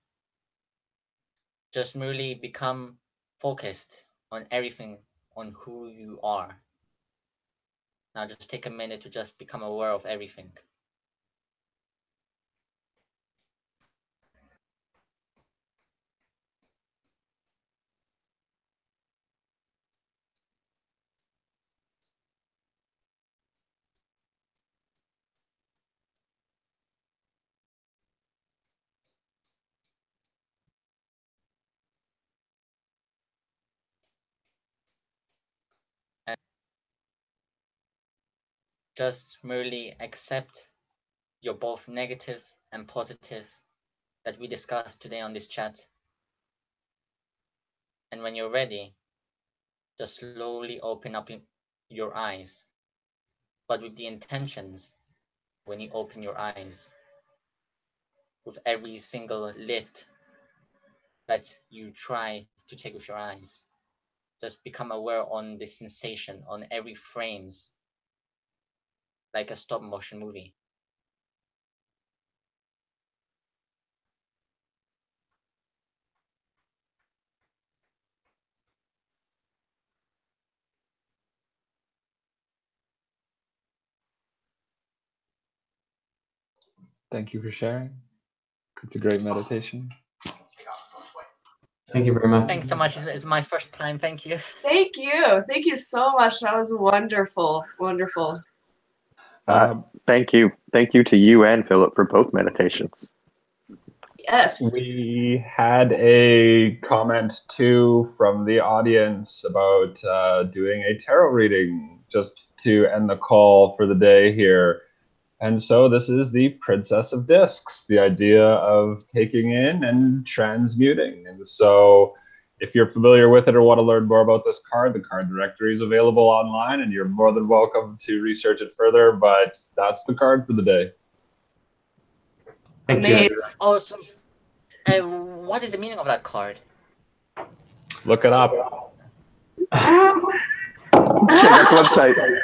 Just merely become focused on everything, on who you are. Now just take a minute to just become aware of everything. And just merely accept your both negative and positive that we discussed today on this chat. And when you're ready, just slowly open up your eyes, but with the intentions when you open your eyes. With every single lift that you try to take with your eyes, just become aware on the sensation on every frames, like a stop motion movie.
Thank you for sharing. It's a great meditation.
Thank you very much.
Thanks so much. It's my first time. Thank you.
Thank you. Thank you so much. That was wonderful. Wonderful.
Thank you. Thank you to you and Philip for both meditations.
Yes.
We had a comment too from the audience about doing a tarot reading just to end the call for the day here. And so this is the Princess of Discs, the idea of taking in and transmuting. And so if you're familiar with it or want to learn more about this card, the card directory is available online and you're more than welcome to research it further, but that's the card for the day.
Thank you.
Awesome. What is the meaning of that card?
Look it up.
Check out the website.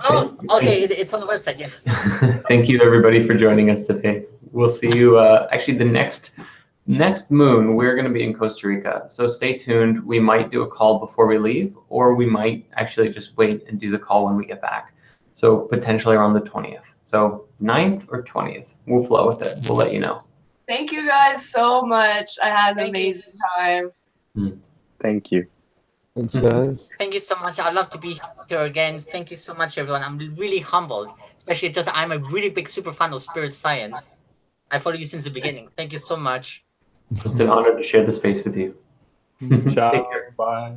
Oh, okay, it's on the website, yeah.
Thank you everybody for joining us today. We'll see you actually the next moon we're going to be in Costa Rica, so stay tuned. We might do a call before we leave, or we might actually just wait and do the call when we get back, so potentially around the 20th. So 9th or 20th, we'll flow with it. We'll let you know.
Thank you guys so much. I had an amazing time.
Thank you.
Thanks, guys.
Thank you so much. I'd love to be here again. Thank you so much, everyone. I'm really humbled, especially just I'm a really big super fan of spirit science. I follow you since the beginning. Thank you so much.
It's an honor to share the space with you.
Ciao.
Take care.
Bye.